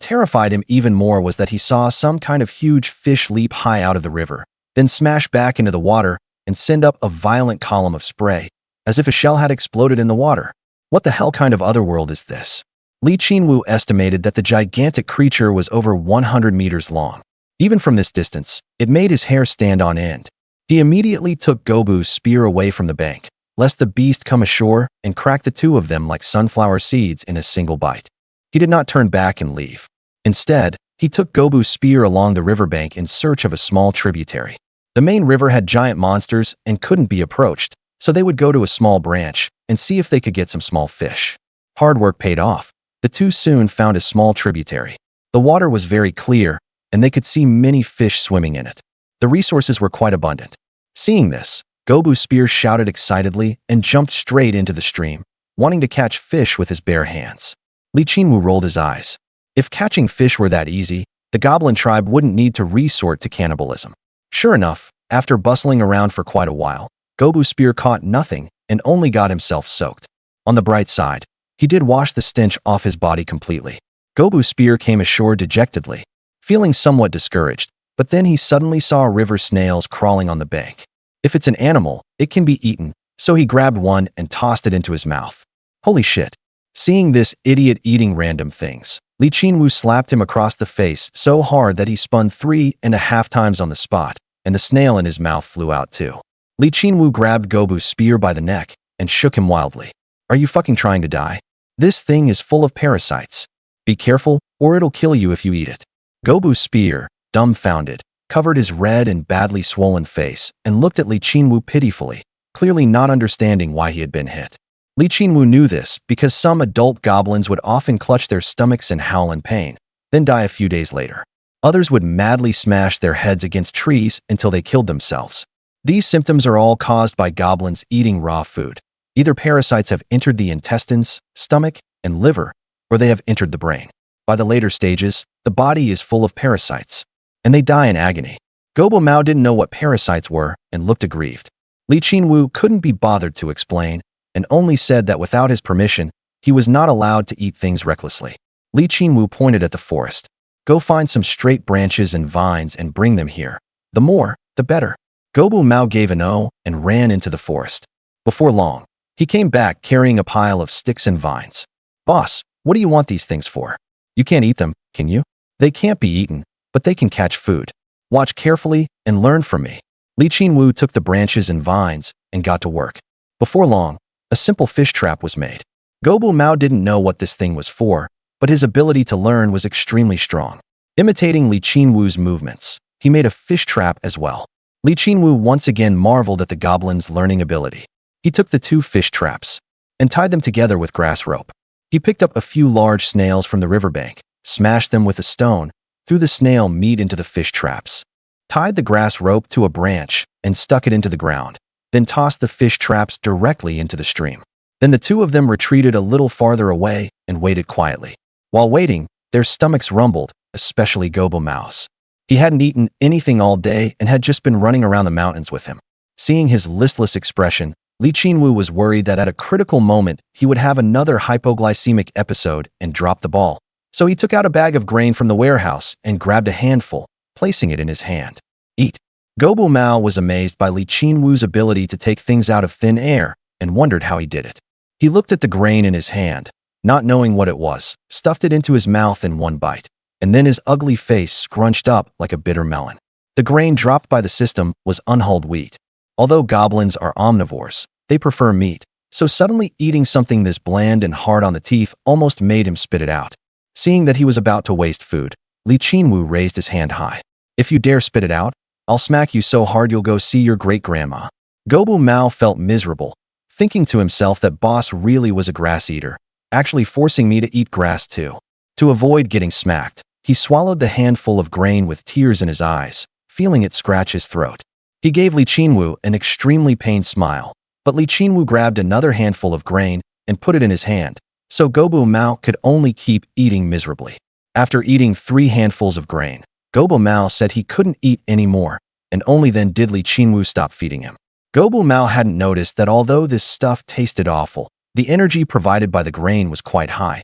[SPEAKER 1] terrified him even more was that he saw some kind of huge fish leap high out of the river, then smash back into the water and send up a violent column of spray, as if a shell had exploded in the water. What the hell kind of otherworld is this? Qinwu estimated that the gigantic creature was over 100 meters long. Even from this distance, it made his hair stand on end. He immediately took Gobu's spear away from the bank, lest the beast come ashore and crack the two of them like sunflower seeds in a single bite. He did not turn back and leave. Instead, he took Gobu's spear along the riverbank in search of a small tributary. The main river had giant monsters and couldn't be approached, so they would go to a small branch and see if they could get some small fish. Hard work paid off. The two soon found a small tributary. The water was very clear, and they could see many fish swimming in it. The resources were quite abundant. Seeing this, Gobu's spear shouted excitedly and jumped straight into the stream, wanting to catch fish with his bare hands. Qinwu rolled his eyes. If catching fish were that easy, the goblin tribe wouldn't need to resort to cannibalism. Sure enough, after bustling around for quite a while, Gobu's spear caught nothing and only got himself soaked. On the bright side, he did wash the stench off his body completely. Gobu's spear came ashore dejectedly, feeling somewhat discouraged, but then he suddenly saw river snails crawling on the bank. If it's an animal, it can be eaten, so he grabbed one and tossed it into his mouth. Holy shit. Seeing this idiot eating random things, Qinwu slapped him across the face so hard that he spun 3.5 times on the spot, and the snail in his mouth flew out too. Qinwu grabbed Gobu's spear by the neck and shook him wildly. Are you fucking trying to die? This thing is full of parasites. Be careful, or it'll kill you if you eat it. Gobu's spear, dumbfounded, covered his red and badly swollen face and looked at Qinwu pitifully, clearly not understanding why he had been hit. Qinwu knew this because some adult goblins would often clutch their stomachs and howl in pain, then die a few days later. Others would madly smash their heads against trees until they killed themselves. These symptoms are all caused by goblins eating raw food. Either parasites have entered the intestines, stomach, and liver, or they have entered the brain. By the later stages, the body is full of parasites, and they die in agony. Gobu Mao didn't know what parasites were and looked aggrieved. Qinwu couldn't be bothered to explain, and only said that without his permission, he was not allowed to eat things recklessly. Qinwu pointed at the forest. Go find some straight branches and vines and bring them here. The more, the better. Gobu Mao gave an "oh" and ran into the forest. Before long, he came back carrying a pile of sticks and vines. Boss, what do you want these things for? You can't eat them, can you? They can't be eaten, but they can catch food. Watch carefully and learn from me. Qinwu took the branches and vines and got to work. Before long, a simple fish trap was made. Gobu Mao didn't know what this thing was for, but his ability to learn was extremely strong. Imitating Qinwu's movements, he made a fish trap as well. Qinwu once again marveled at the goblin's learning ability. He took the 2 fish traps and tied them together with grass rope. He picked up a few large snails from the riverbank, smashed them with a stone, threw the snail meat into the fish traps, tied the grass rope to a branch, and stuck it into the ground, then tossed the fish traps directly into the stream. Then the two of them retreated a little farther away and waited quietly. While waiting, their stomachs rumbled, especially Gobu Mao's. He hadn't eaten anything all day and had just been running around the mountains with him. Seeing his listless expression, Qinwu was worried that at a critical moment he would have another hypoglycemic episode and drop the ball. So he took out a bag of grain from the warehouse and grabbed a handful, placing it in his hand. Eat. Gobu Mao was amazed by Qinwu's ability to take things out of thin air and wondered how he did it. He looked at the grain in his hand, not knowing what it was, stuffed it into his mouth in one bite, and then his ugly face scrunched up like a bitter melon. The grain dropped by the system was unhulled wheat. Although goblins are omnivores, they prefer meat, so suddenly eating something this bland and hard on the teeth almost made him spit it out. Seeing that he was about to waste food, Qinwu raised his hand high. If you dare spit it out, I'll smack you so hard you'll go see your great-grandma. Gobu Mao felt miserable, thinking to himself that boss really was a grass eater, actually forcing me to eat grass too. To avoid getting smacked, he swallowed the handful of grain with tears in his eyes, feeling it scratch his throat. He gave Qinwu an extremely pained smile, but Qinwu grabbed another handful of grain and put it in his hand, so Gobu Mao could only keep eating miserably. After eating 3 handfuls of grain, Gobu Mao said he couldn't eat any more, and only then did Qinwu stop feeding him. Gobu Mao hadn't noticed that although this stuff tasted awful, the energy provided by the grain was quite high.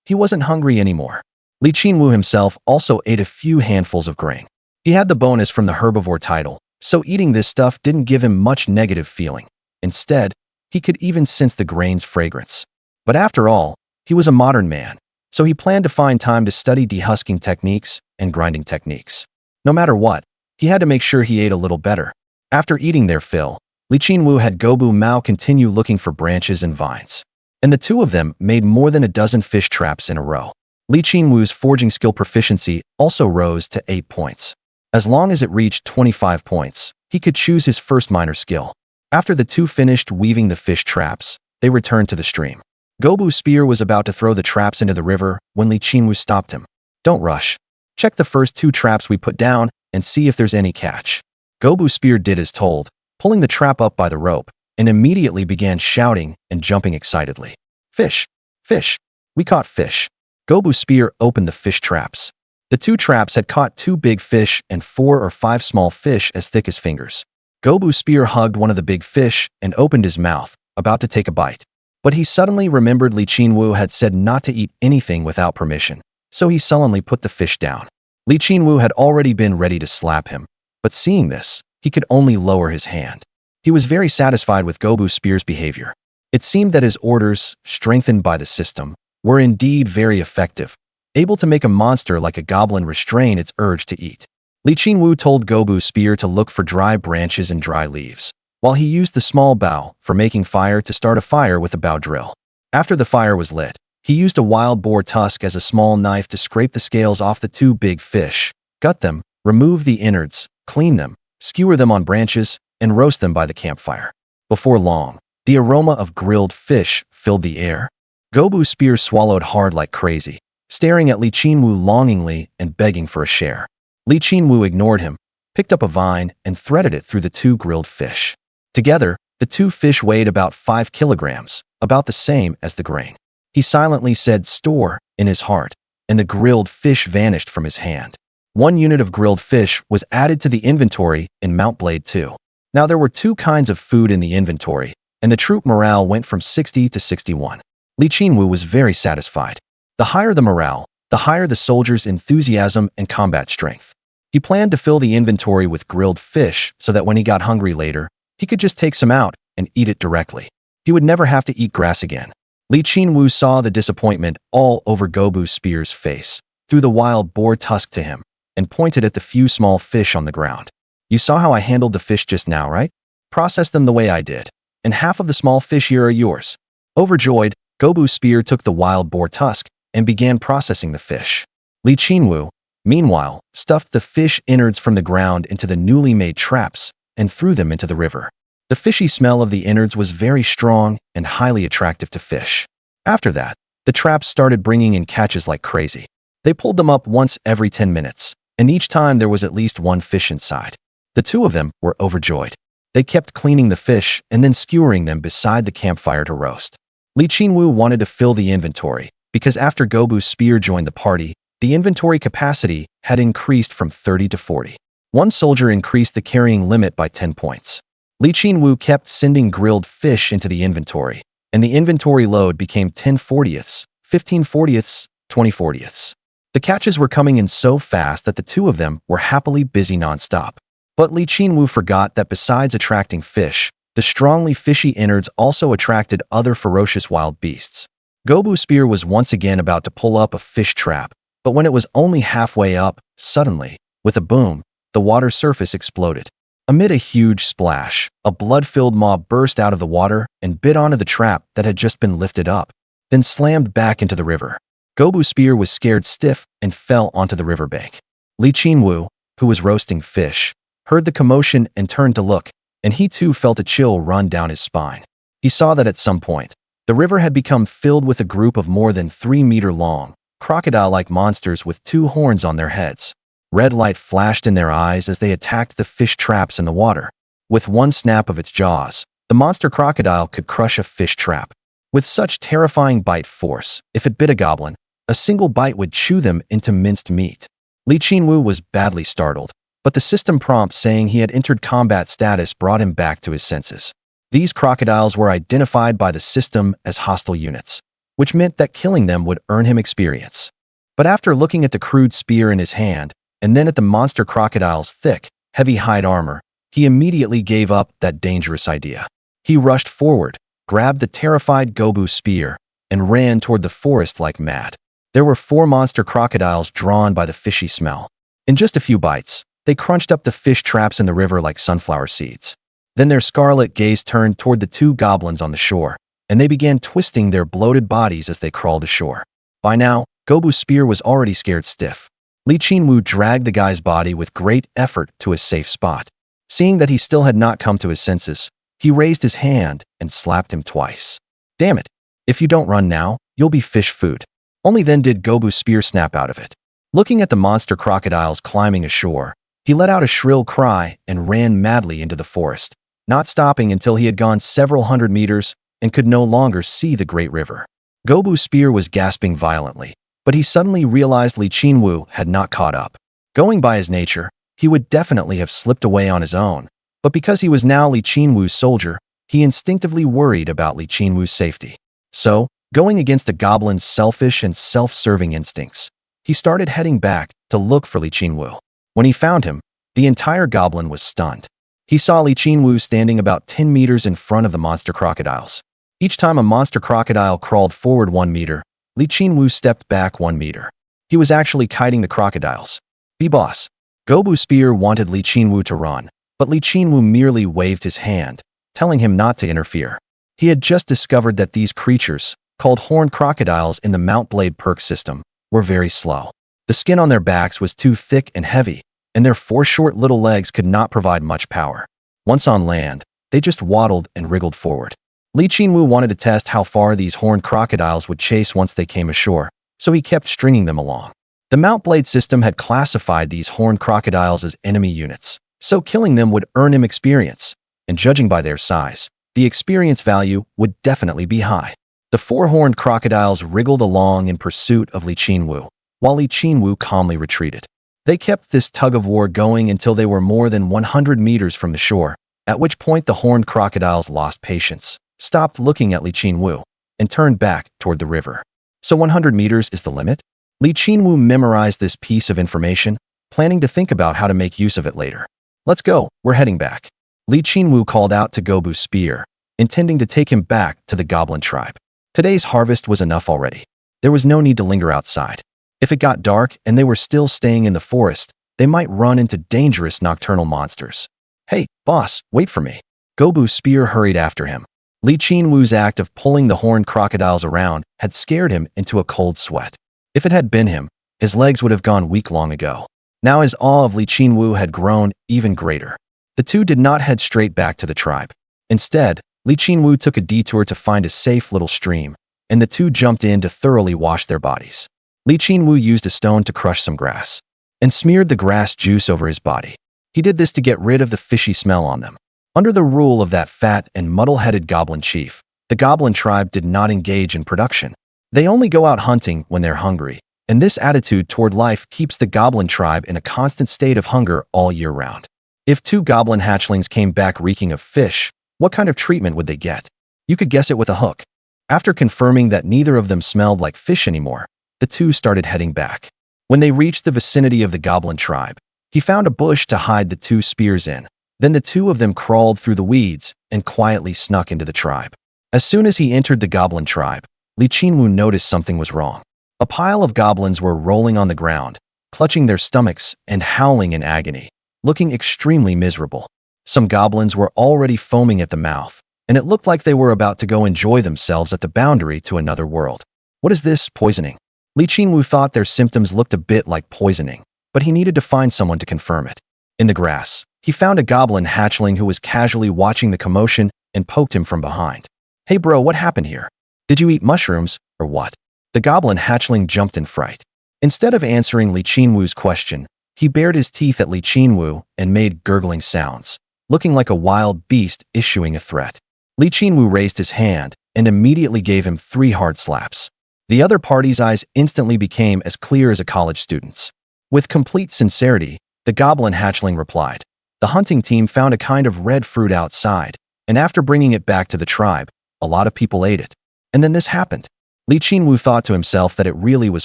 [SPEAKER 1] He wasn't hungry anymore. Qinwu himself also ate a few handfuls of grain. He had the bonus from the herbivore title, so eating this stuff didn't give him much negative feeling. Instead, he could even sense the grain's fragrance. But after all, he was a modern man, so he planned to find time to study dehusking techniques and grinding techniques. No matter what, he had to make sure he ate a little better. After eating their fill, Qinwu had Gobu Mao continue looking for branches and vines. And the two of them made more than a dozen fish traps in a row. Qinwu's forging skill proficiency also rose to 8 points. As long as it reached 25 points, he could choose his first minor skill. After the two finished weaving the fish traps, they returned to the stream. Gobu's spear was about to throw the traps into the river when Qinwu stopped him. Don't rush. Check the first 2 traps we put down and see if there's any catch. Gobu's spear did as told, pulling the trap up by the rope, and immediately began shouting and jumping excitedly. Fish! Fish! We caught fish! Gobu's spear opened the fish traps. The 2 traps had caught 2 big fish and 4 or 5 small fish as thick as fingers. Gobu's spear hugged one of the big fish and opened his mouth, about to take a bite. But he suddenly remembered Qinwu had said not to eat anything without permission, so he sullenly put the fish down. Qinwu had already been ready to slap him, but seeing this, he could only lower his hand. He was very satisfied with Gobu's spear's behavior. It seemed that his orders, strengthened by the system, were indeed very effective, able to make a monster like a goblin restrain its urge to eat. Qinwu told Gobu's spear to look for dry branches and dry leaves, while he used the small bow for making fire to start a fire with a bow drill. After the fire was lit, he used a wild boar tusk as a small knife to scrape the scales off the 2 big fish, gut them, remove the innards, clean them, skewer them on branches, and roast them by the campfire. Before long, the aroma of grilled fish filled the air. Gobu's spear swallowed hard like crazy, staring at Qinwu longingly and begging for a share. Qinwu ignored him, picked up a vine, and threaded it through the 2 grilled fish. Together, the 2 fish weighed about 5 kilograms, about the same as the grain. He silently said "store" in his heart, and the grilled fish vanished from his hand. 1 unit of grilled fish was added to the inventory in Mount Blade 2. Now there were 2 kinds of food in the inventory, and the troop morale went from 60 to 61. Qinwu was very satisfied. The higher the morale, the higher the soldiers' enthusiasm and combat strength. He planned to fill the inventory with grilled fish so that when he got hungry later, he could just take some out and eat it directly. He would never have to eat grass again. Qinwu saw the disappointment all over Gobu's spear's face, threw the wild boar tusk to him, and pointed at the few small fish on the ground. You saw how I handled the fish just now, right? Process them the way I did, and half of the small fish here are yours. Overjoyed, Gobu's spear took the wild boar tusk and began processing the fish. Qinwu, meanwhile, stuffed the fish innards from the ground into the newly made traps and threw them into the river. The fishy smell of the innards was very strong and highly attractive to fish. After that, the traps started bringing in catches like crazy. They pulled them up once every 10 minutes, and each time there was at least 1 fish inside. The 2 of them were overjoyed. They kept cleaning the fish and then skewering them beside the campfire to roast. Qinwu wanted to fill the inventory, because after Gobu's spear joined the party, the inventory capacity had increased from 30 to 40. 1 soldier increased the carrying limit by 10 points. Li Qinwu kept sending grilled fish into the inventory, and the inventory load became 10/40ths, 15/40ths, 20/40ths. The catches were coming in so fast that the two of them were happily busy nonstop. But Li Qinwu forgot that besides attracting fish, the strongly fishy innards also attracted other ferocious wild beasts. Gobu Spear was once again about to pull up a fish trap, but when it was only halfway up, suddenly, with a boom, the water surface exploded. Amid a huge splash, a blood-filled maw burst out of the water and bit onto the trap that had just been lifted up, then slammed back into the river. Gobu Spear was scared stiff and fell onto the riverbank. Li Qinwu, who was roasting fish, heard the commotion and turned to look, and he too felt a chill run down his spine. He saw that at some point, the river had become filled with a group of more than 3-meter-long, crocodile-like monsters with 2 horns on their heads. Red light flashed in their eyes as they attacked the fish traps in the water. With one snap of its jaws, the monster crocodile could crush a fish trap. With such terrifying bite force, if it bit a goblin, a single bite would chew them into minced meat. Li Qinwu was badly startled, but the system prompt saying he had entered combat status brought him back to his senses. These crocodiles were identified by the system as hostile units, which meant that killing them would earn him experience. But after looking at the crude spear in his hand, and then at the monster crocodile's thick, heavy hide armor, he immediately gave up that dangerous idea. He rushed forward, grabbed the terrified Gobu Spear, and ran toward the forest like mad. There were 4 monster crocodiles drawn by the fishy smell. In just a few bites, they crunched up the fish traps in the river like sunflower seeds. Then their scarlet gaze turned toward the 2 goblins on the shore, and they began twisting their bloated bodies as they crawled ashore. By now, Gobu Spear was already scared stiff. Li Qinwu dragged the guy's body with great effort to a safe spot. Seeing that he still had not come to his senses, he raised his hand and slapped him twice. Damn it! If you don't run now, you'll be fish food. Only then did Gobu Spear snap out of it. Looking at the monster crocodiles climbing ashore, he let out a shrill cry and ran madly into the forest, not stopping until he had gone several hundred meters and could no longer see the great river. Gobu Spear was gasping violently, but he suddenly realized Li Qinwu had not caught up. Going by his nature, he would definitely have slipped away on his own, but because he was now Li Qinwu's soldier, he instinctively worried about Li Qinwu's safety. So, going against a goblin's selfish and self-serving instincts, he started heading back to look for Li Qinwu. When he found him, the entire goblin was stunned. He saw Li Qinwu standing about 10 meters in front of the monster crocodiles. Each time a monster crocodile crawled forward 1 meter, Li Qinwu stepped back 1 meter. He was actually kiting the crocodiles. "Be boss." Gobu Spear wanted Li Qinwu to run, but Li Qinwu merely waved his hand, telling him not to interfere. He had just discovered that these creatures, called horned crocodiles in the Mount Blade perk system, were very slow. The skin on their backs was too thick and heavy, and their 4 short little legs could not provide much power. Once on land, they just waddled and wriggled forward. Li Qinwu wanted to test how far these horned crocodiles would chase once they came ashore, so he kept stringing them along. The Mount Blade system had classified these horned crocodiles as enemy units, so killing them would earn him experience, and judging by their size, the experience value would definitely be high. The 4 horned crocodiles wriggled along in pursuit of Li Qinwu, while Li Qinwu calmly retreated. They kept this tug-of-war going until they were more than 100 meters from the shore, at which point the horned crocodiles lost patience, stopped looking at Li Qinwu, and turned back toward the river. So 100 meters is the limit? Li Qinwu memorized this piece of information, planning to think about how to make use of it later. "Let's go, we're heading back." Li Qinwu called out to Gobu Spear, intending to take him back to the goblin tribe. Today's harvest was enough already. There was no need to linger outside. If it got dark and they were still staying in the forest, they might run into dangerous nocturnal monsters. "Hey, boss, wait for me." Gobu Spear hurried after him. Li Qinwu's act of pulling the horned crocodiles around had scared him into a cold sweat. If it had been him, his legs would have gone weak long ago. Now his awe of Li Qinwu had grown even greater. The two did not head straight back to the tribe. Instead, Li Qinwu took a detour to find a safe little stream, and the two jumped in to thoroughly wash their bodies. Li Qinwu used a stone to crush some grass, and smeared the grass juice over his body. He did this to get rid of the fishy smell on them. Under the rule of that fat and muddle-headed goblin chief, the goblin tribe did not engage in production. They only go out hunting when they're hungry, and this attitude toward life keeps the goblin tribe in a constant state of hunger all year round. If two goblin hatchlings came back reeking of fish, what kind of treatment would they get? You could guess it with a hook. After confirming that neither of them smelled like fish anymore, the two started heading back. When they reached the vicinity of the goblin tribe, he found a bush to hide the two spears in. Then the two of them crawled through the weeds and quietly snuck into the tribe. As soon as he entered the goblin tribe, Qinwu noticed something was wrong. A pile of goblins were rolling on the ground, clutching their stomachs and howling in agony, looking extremely miserable. Some goblins were already foaming at the mouth, and it looked like they were about to go enjoy themselves at the boundary to another world. What is this, poisoning? Qinwu thought their symptoms looked a bit like poisoning, but he needed to find someone to confirm it. In the grass, he found a goblin hatchling who was casually watching the commotion and poked him from behind. Hey bro, what happened here? Did you eat mushrooms, or what? The goblin hatchling jumped in fright. Instead of answering Qinwu's question, he bared his teeth at Qinwu and made gurgling sounds, looking like a wild beast issuing a threat. Qinwu raised his hand and immediately gave him 3 hard slaps. The other party's eyes instantly became as clear as a college student's. With complete sincerity, the goblin hatchling replied. The hunting team found a kind of red fruit outside, and after bringing it back to the tribe, a lot of people ate it. And then this happened. Qinwu thought to himself that it really was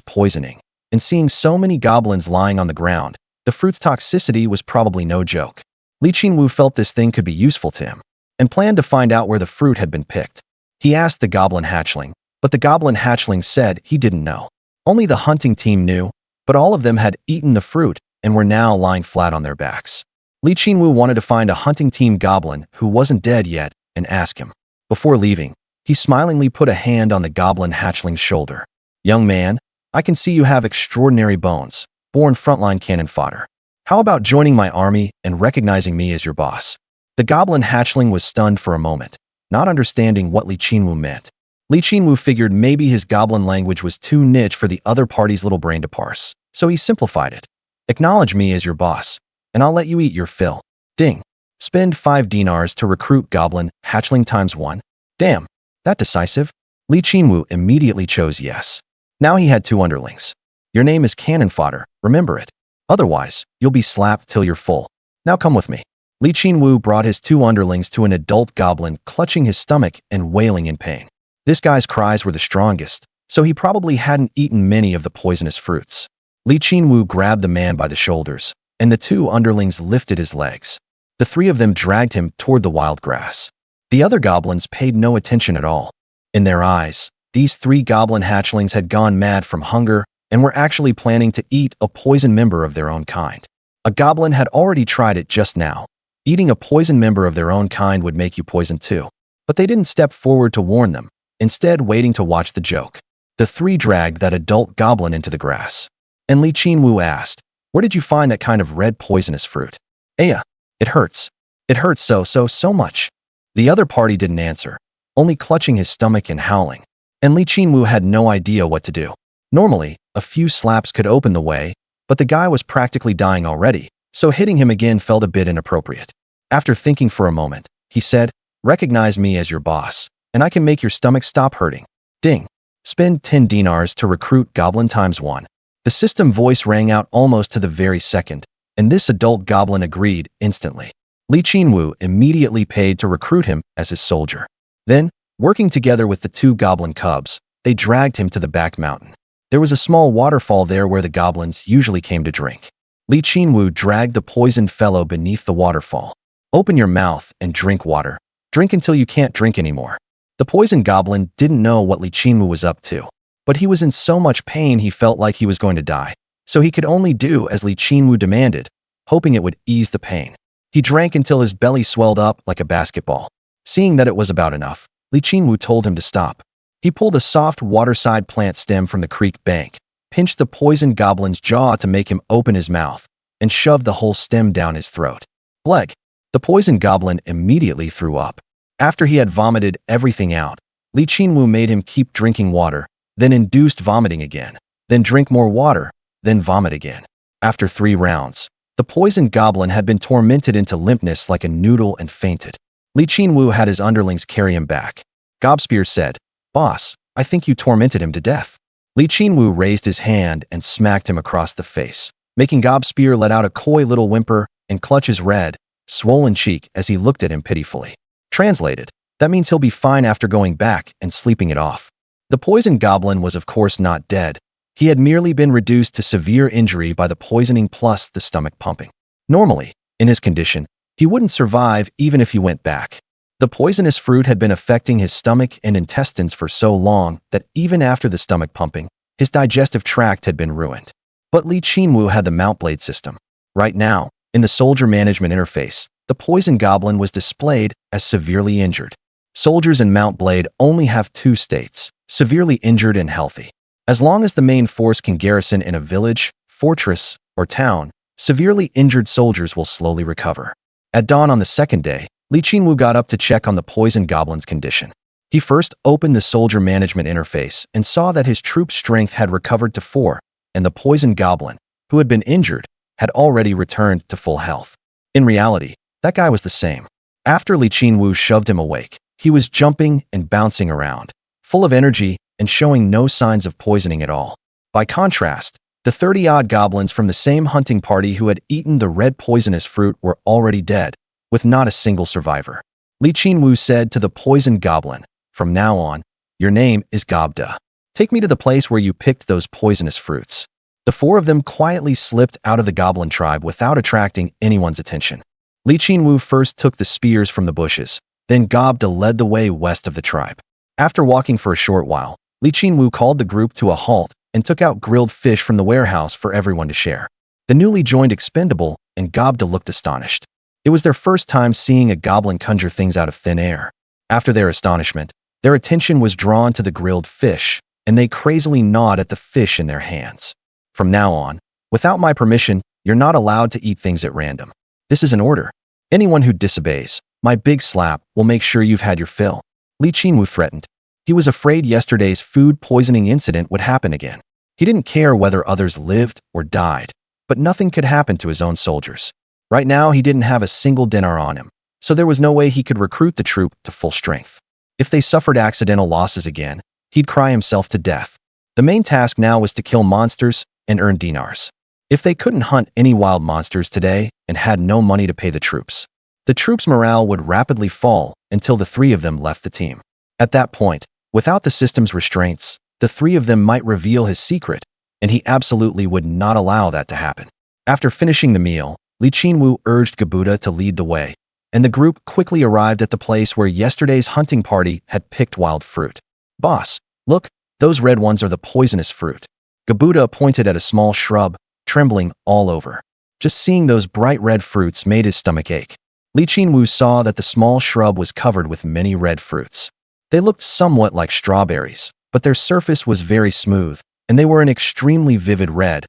[SPEAKER 1] poisoning, and seeing so many goblins lying on the ground, the fruit's toxicity was probably no joke. Qinwu felt this thing could be useful to him, and planned to find out where the fruit had been picked. He asked the goblin hatchling, but the goblin hatchling said he didn't know. Only the hunting team knew, but all of them had eaten the fruit and were now lying flat on their backs. Qinwu wanted to find a hunting team goblin who wasn't dead yet and ask him. Before leaving, he smilingly put a hand on the goblin hatchling's shoulder. Young man, I can see you have extraordinary bones, born frontline cannon fodder. How about joining my army and recognizing me as your boss? The goblin hatchling was stunned for a moment, not understanding what Qinwu meant. Qinwu figured maybe his goblin language was too niche for the other party's little brain to parse, so he simplified it. Acknowledge me as your boss, and I'll let you eat your fill. Ding. Spend 5 dinars to recruit goblin hatchling ×1. Damn, that decisive? Qinwu immediately chose yes. Now he had 2 underlings. Your name is cannon fodder, remember it. Otherwise, you'll be slapped till you're full. Now come with me. Qinwu brought his 2 underlings to an adult goblin clutching his stomach and wailing in pain. This guy's cries were the strongest, so he probably hadn't eaten many of the poisonous fruits. Qinwu grabbed the man by the shoulders, and the 2 underlings lifted his legs. The 3 of them dragged him toward the wild grass. The other goblins paid no attention at all. In their eyes, these 3 goblin hatchlings had gone mad from hunger and were actually planning to eat a poisoned member of their own kind. A goblin had already tried it just now. Eating a poisoned member of their own kind would make you poisoned too. But they didn't step forward to warn them, instead waiting to watch the joke. The 3 dragged that adult goblin into the grass. And Qinwu asked, where did you find that kind of red poisonous fruit? Aya, it hurts. It hurts so much. The other party didn't answer, only clutching his stomach and howling. And Qinwu had no idea what to do. Normally, a few slaps could open the way, but the guy was practically dying already, so hitting him again felt a bit inappropriate. After thinking for a moment, he said, recognize me as your boss, and I can make your stomach stop hurting. Ding. Spend 10 dinars to recruit goblin ×1. The system voice rang out almost to the very second, and this adult goblin agreed instantly. Qinwu immediately paid to recruit him as his soldier. Then, working together with the 2 goblin cubs, they dragged him to the back mountain. There was a small waterfall there where the goblins usually came to drink. Qinwu dragged the poisoned fellow beneath the waterfall. Open your mouth and drink water. Drink until you can't drink anymore. The poisoned goblin didn't know what Qinwu was up to, but he was in so much pain he felt like he was going to die, so he could only do as Qinwu demanded, hoping it would ease the pain. He drank until his belly swelled up like a basketball. Seeing that it was about enough, Qinwu told him to stop. He pulled a soft waterside plant stem from the creek bank, pinched the poisoned goblin's jaw to make him open his mouth, and shoved the whole stem down his throat. Bleg. The poisoned goblin immediately threw up. After he had vomited everything out, Qinwu made him keep drinking water, then induced vomiting again, then drink more water, then vomit again. After 3 rounds, the poisoned goblin had been tormented into limpness like a noodle and fainted. Qinwu had his underlings carry him back. Gobspear said, Boss, I think you tormented him to death. Qinwu raised his hand and smacked him across the face, making Gobspear let out a coy little whimper and clutch his red, swollen cheek as he looked at him pitifully. Translated, that means he'll be fine after going back and sleeping it off. The poison goblin was of course not dead. He had merely been reduced to severe injury by the poisoning plus the stomach pumping. Normally, in his condition, he wouldn't survive even if he went back. The poisonous fruit had been affecting his stomach and intestines for so long that even after the stomach pumping, his digestive tract had been ruined. But Li Qinwu had the mount blade system. Right now, in the soldier management interface, the poison goblin was displayed as severely injured. Soldiers in mount blade only have two states, severely injured and healthy. As long as the main force can garrison in a village, fortress, or town, severely injured soldiers will slowly recover. At dawn on the second day, Li Qinwu got up to check on the poison goblin's condition. He first opened the soldier management interface and saw that his troop's strength had recovered to 4, and the poison goblin, who had been injured, had already returned to full health. In reality, that guy was the same. After Li Qinwu shoved him awake, he was jumping and bouncing around, full of energy and showing no signs of poisoning at all. By contrast, the 30-odd goblins from the same hunting party who had eaten the red poisonous fruit were already dead, with not a single survivor. Li Qinwu said to the poison goblin, "From now on, your name is Gobda. Take me to the place where you picked those poisonous fruits." The 4 of them quietly slipped out of the goblin tribe without attracting anyone's attention. Li Qinwu first took the spears from the bushes, then Gobda led the way west of the tribe. After walking for a short while, Li Qinwu called the group to a halt and took out grilled fish from the warehouse for everyone to share. The newly joined expendable and Gobda looked astonished. It was their first time seeing a goblin conjure things out of thin air. After their astonishment, their attention was drawn to the grilled fish, and they crazily gnawed at the fish in their hands. "From now on, without my permission, you're not allowed to eat things at random. This is an order. Anyone who disobeys, my big slap will make sure you've had your fill," Li Qinwu threatened. He was afraid yesterday's food poisoning incident would happen again. He didn't care whether others lived or died, but nothing could happen to his own soldiers. Right now, he didn't have a single dinar on him, so there was no way he could recruit the troop to full strength. If they suffered accidental losses again, he'd cry himself to death. The main task now was to kill monsters and earn dinars. If they couldn't hunt any wild monsters today and had no money to pay the troops morale would rapidly fall until the 3 of them left the team. At that point, without the system's restraints, the 3 of them might reveal his secret, and he absolutely would not allow that to happen. After finishing the meal, Li Qinwu urged Gobda to lead the way, and the group quickly arrived at the place where yesterday's hunting party had picked wild fruit. "Boss, look, those red ones are the poisonous fruit." Gobda pointed at a small shrub, trembling all over. Just seeing those bright red fruits made his stomach ache. Li Qinwu saw that the small shrub was covered with many red fruits. They looked somewhat like strawberries, but their surface was very smooth, and they were an extremely vivid red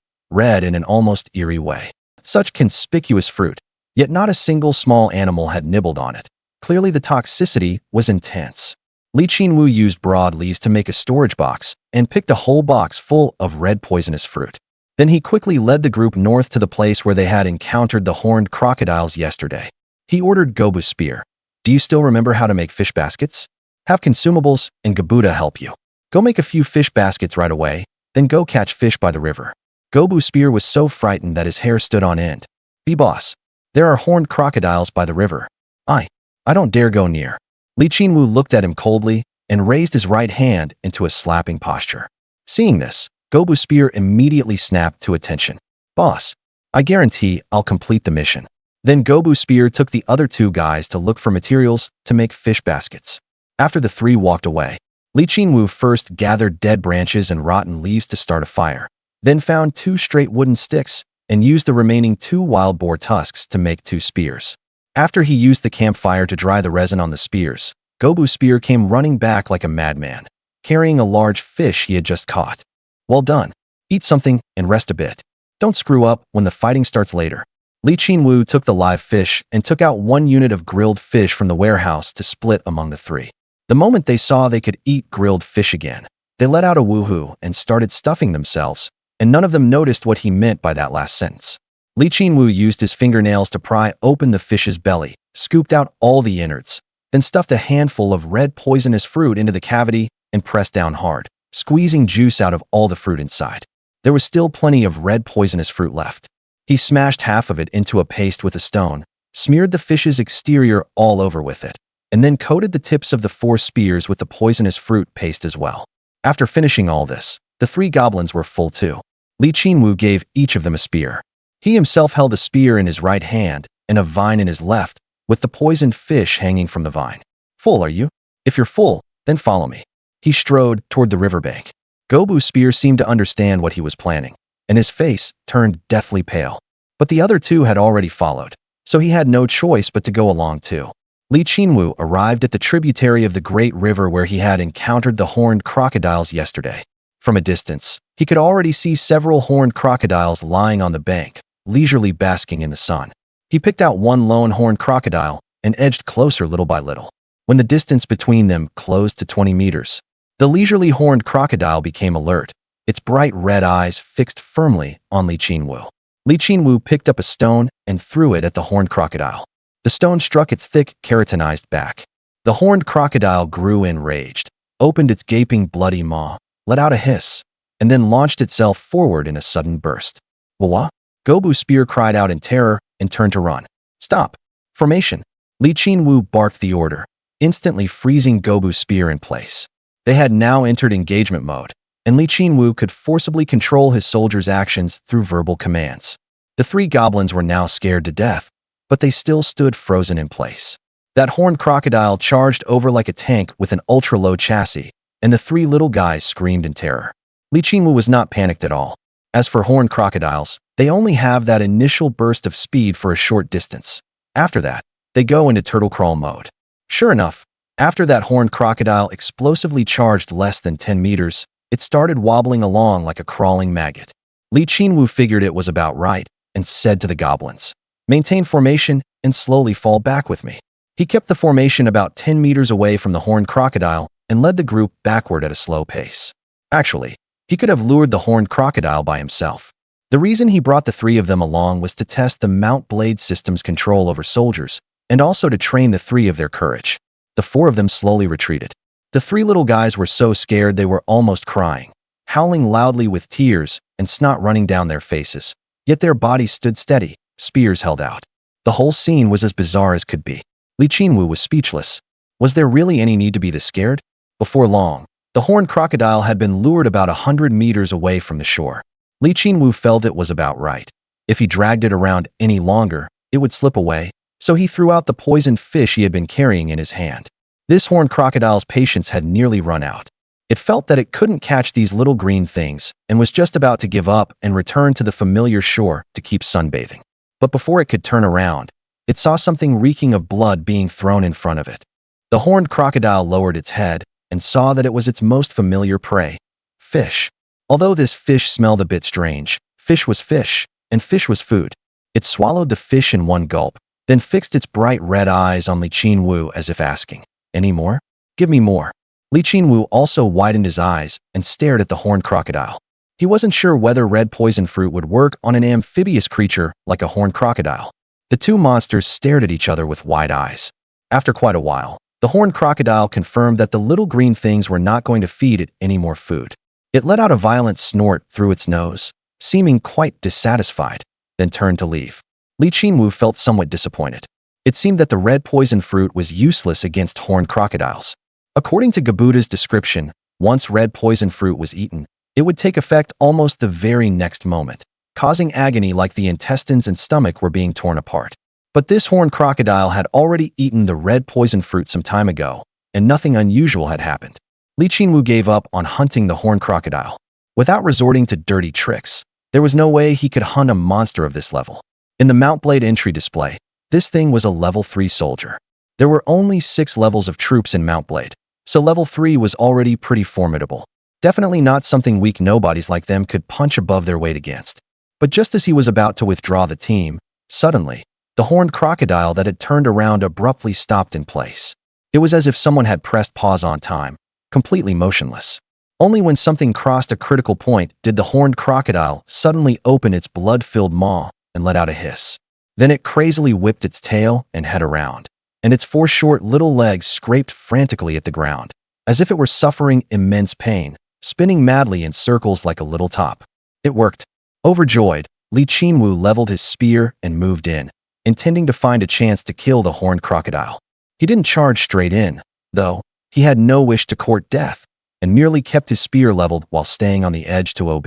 [SPEAKER 1] in an almost eerie way. Such conspicuous fruit, yet not a single small animal had nibbled on it. Clearly the toxicity was intense. Li Qinwu used broad leaves to make a storage box and picked a whole box full of red poisonous fruit. Then he quickly led the group north to the place where they had encountered the horned crocodiles yesterday. He ordered Gobu's spear. "Do you still remember how to make fish baskets? Have consumables and Gobda help you. Go make a few fish baskets right away, then go catch fish by the river." Gobu's spear was so frightened that his hair stood on end. "Be boss. There are horned crocodiles by the river. I don't dare go near." Li Qinwu looked at him coldly and raised his right hand into a slapping posture. Seeing this, Gobu's spear immediately snapped to attention. "Boss, I guarantee I'll complete the mission." Then Gobu's spear took the other 2 guys to look for materials to make fish baskets. After the 3 walked away, Li Qinwu first gathered dead branches and rotten leaves to start a fire, then found 2 straight wooden sticks and used the remaining 2 wild boar tusks to make 2 spears. After he used the campfire to dry the resin on the spears, Gobu's spear came running back like a madman, carrying a large fish he had just caught. "Well done. Eat something and rest a bit. Don't screw up when the fighting starts later." Li Qinwu took the live fish and took out 1 unit of grilled fish from the warehouse to split among the 3. The moment they saw they could eat grilled fish again, they let out a woohoo and started stuffing themselves, and none of them noticed what he meant by that last sentence. Li Qinwu used his fingernails to pry open the fish's belly, scooped out all the innards, then stuffed a handful of red poisonous fruit into the cavity and pressed down hard, squeezing juice out of all the fruit inside. There was still plenty of red poisonous fruit left. He smashed half of it into a paste with a stone, smeared the fish's exterior all over with it, and then coated the tips of the 4 spears with the poisonous fruit paste as well. After finishing all this, the 3 goblins were full too. Qinwu gave each of them a spear. He himself held a spear in his right hand and a vine in his left, with the poisoned fish hanging from the vine. "Full, are you? If you're full, then follow me." He strode toward the riverbank. Gobu's spear seemed to understand what he was planning, and his face turned deathly pale. But the other 2 had already followed, so he had no choice but to go along too. Qinwu arrived at the tributary of the great river where he had encountered the horned crocodiles yesterday. From a distance, he could already see several horned crocodiles lying on the bank, leisurely basking in the sun. He picked out one lone horned crocodile and edged closer little by little. When the distance between them closed to 20 meters, the leisurely horned crocodile became alert, its bright red eyes fixed firmly on Qinwu. Qinwu picked up a stone and threw it at the horned crocodile. The stone struck its thick, keratinized back. The horned crocodile grew enraged, opened its gaping, bloody maw, let out a hiss, and then launched itself forward in a sudden burst. "Wah!" Gobu's spear cried out in terror and turned to run. "Stop! Formation!" Qinwu barked the order, instantly freezing Gobu's spear in place. They had now entered engagement mode, and Qinwu could forcibly control his soldiers' actions through verbal commands. The 3 goblins were now scared to death, but they still stood frozen in place. That horned crocodile charged over like a tank with an ultra-low chassis, and the 3 little guys screamed in terror. Qinwu was not panicked at all. As for horned crocodiles, they only have that initial burst of speed for a short distance. After that, they go into turtle crawl mode. Sure enough, after that horned crocodile explosively charged less than 10 meters, it started wobbling along like a crawling maggot. Qinwu figured it was about right and said to the goblins, "Maintain formation and slowly fall back with me." He kept the formation about 10 meters away from the horned crocodile and led the group backward at a slow pace. Actually, he could have lured the horned crocodile by himself. The reason he brought the 3 of them along was to test the Mount Blade system's control over soldiers, and also to train the 3 of their courage. The 4 of them slowly retreated. The 3 little guys were so scared they were almost crying, howling loudly with tears and snot running down their faces, yet their bodies stood steady, spears held out. The whole scene was as bizarre as could be. Qinwu was speechless. Was there really any need to be this scared? Before long, the horned crocodile had been lured about 100 meters away from the shore. Qinwu felt it was about right. If he dragged it around any longer, it would slip away, so he threw out the poisoned fish he had been carrying in his hand. This horned crocodile's patience had nearly run out. It felt that it couldn't catch these little green things and was just about to give up and return to the familiar shore to keep sunbathing. But before it could turn around, it saw something reeking of blood being thrown in front of it. The horned crocodile lowered its head and saw that it was its most familiar prey, fish. Although this fish smelled a bit strange, fish was fish, and fish was food. It swallowed the fish in one gulp, then fixed its bright red eyes on Qinwu as if asking, "Any more? Give me more." Qinwu also widened his eyes and stared at the horned crocodile. He wasn't sure whether red poison fruit would work on an amphibious creature like a horned crocodile. The 2 monsters stared at each other with wide eyes. After quite a while, the horned crocodile confirmed that the little green things were not going to feed it any more food. It let out a violent snort through its nose, seeming quite dissatisfied, then turned to leave. Qinwu felt somewhat disappointed. It seemed that the red poison fruit was useless against horned crocodiles. According to Gabuda's description, once red poison fruit was eaten, it would take effect almost the very next moment, causing agony like the intestines and stomach were being torn apart. But this horned crocodile had already eaten the red poison fruit some time ago, and nothing unusual had happened. Qinwu gave up on hunting the horned crocodile. Without resorting to dirty tricks, there was no way he could hunt a monster of this level. In the Mount Blade entry display, this thing was a level 3 soldier. There were only 6 levels of troops in Mount Blade, so level 3 was already pretty formidable. Definitely not something weak nobodies like them could punch above their weight against. But just as he was about to withdraw the team, suddenly, the horned crocodile that had turned around abruptly stopped in place. It was as if someone had pressed pause on time, completely motionless. Only when something crossed a critical point did the horned crocodile suddenly open its blood-filled maw and let out a hiss. Then it crazily whipped its tail and head around, and its 4 short little legs scraped frantically at the ground, as if it were suffering immense pain, spinning madly in circles like a little top. It worked. Overjoyed, Qinwu leveled his spear and moved in, intending to find a chance to kill the horned crocodile. He didn't charge straight in, though. He had no wish to court death, and merely kept his spear leveled while staying on the edge to OB.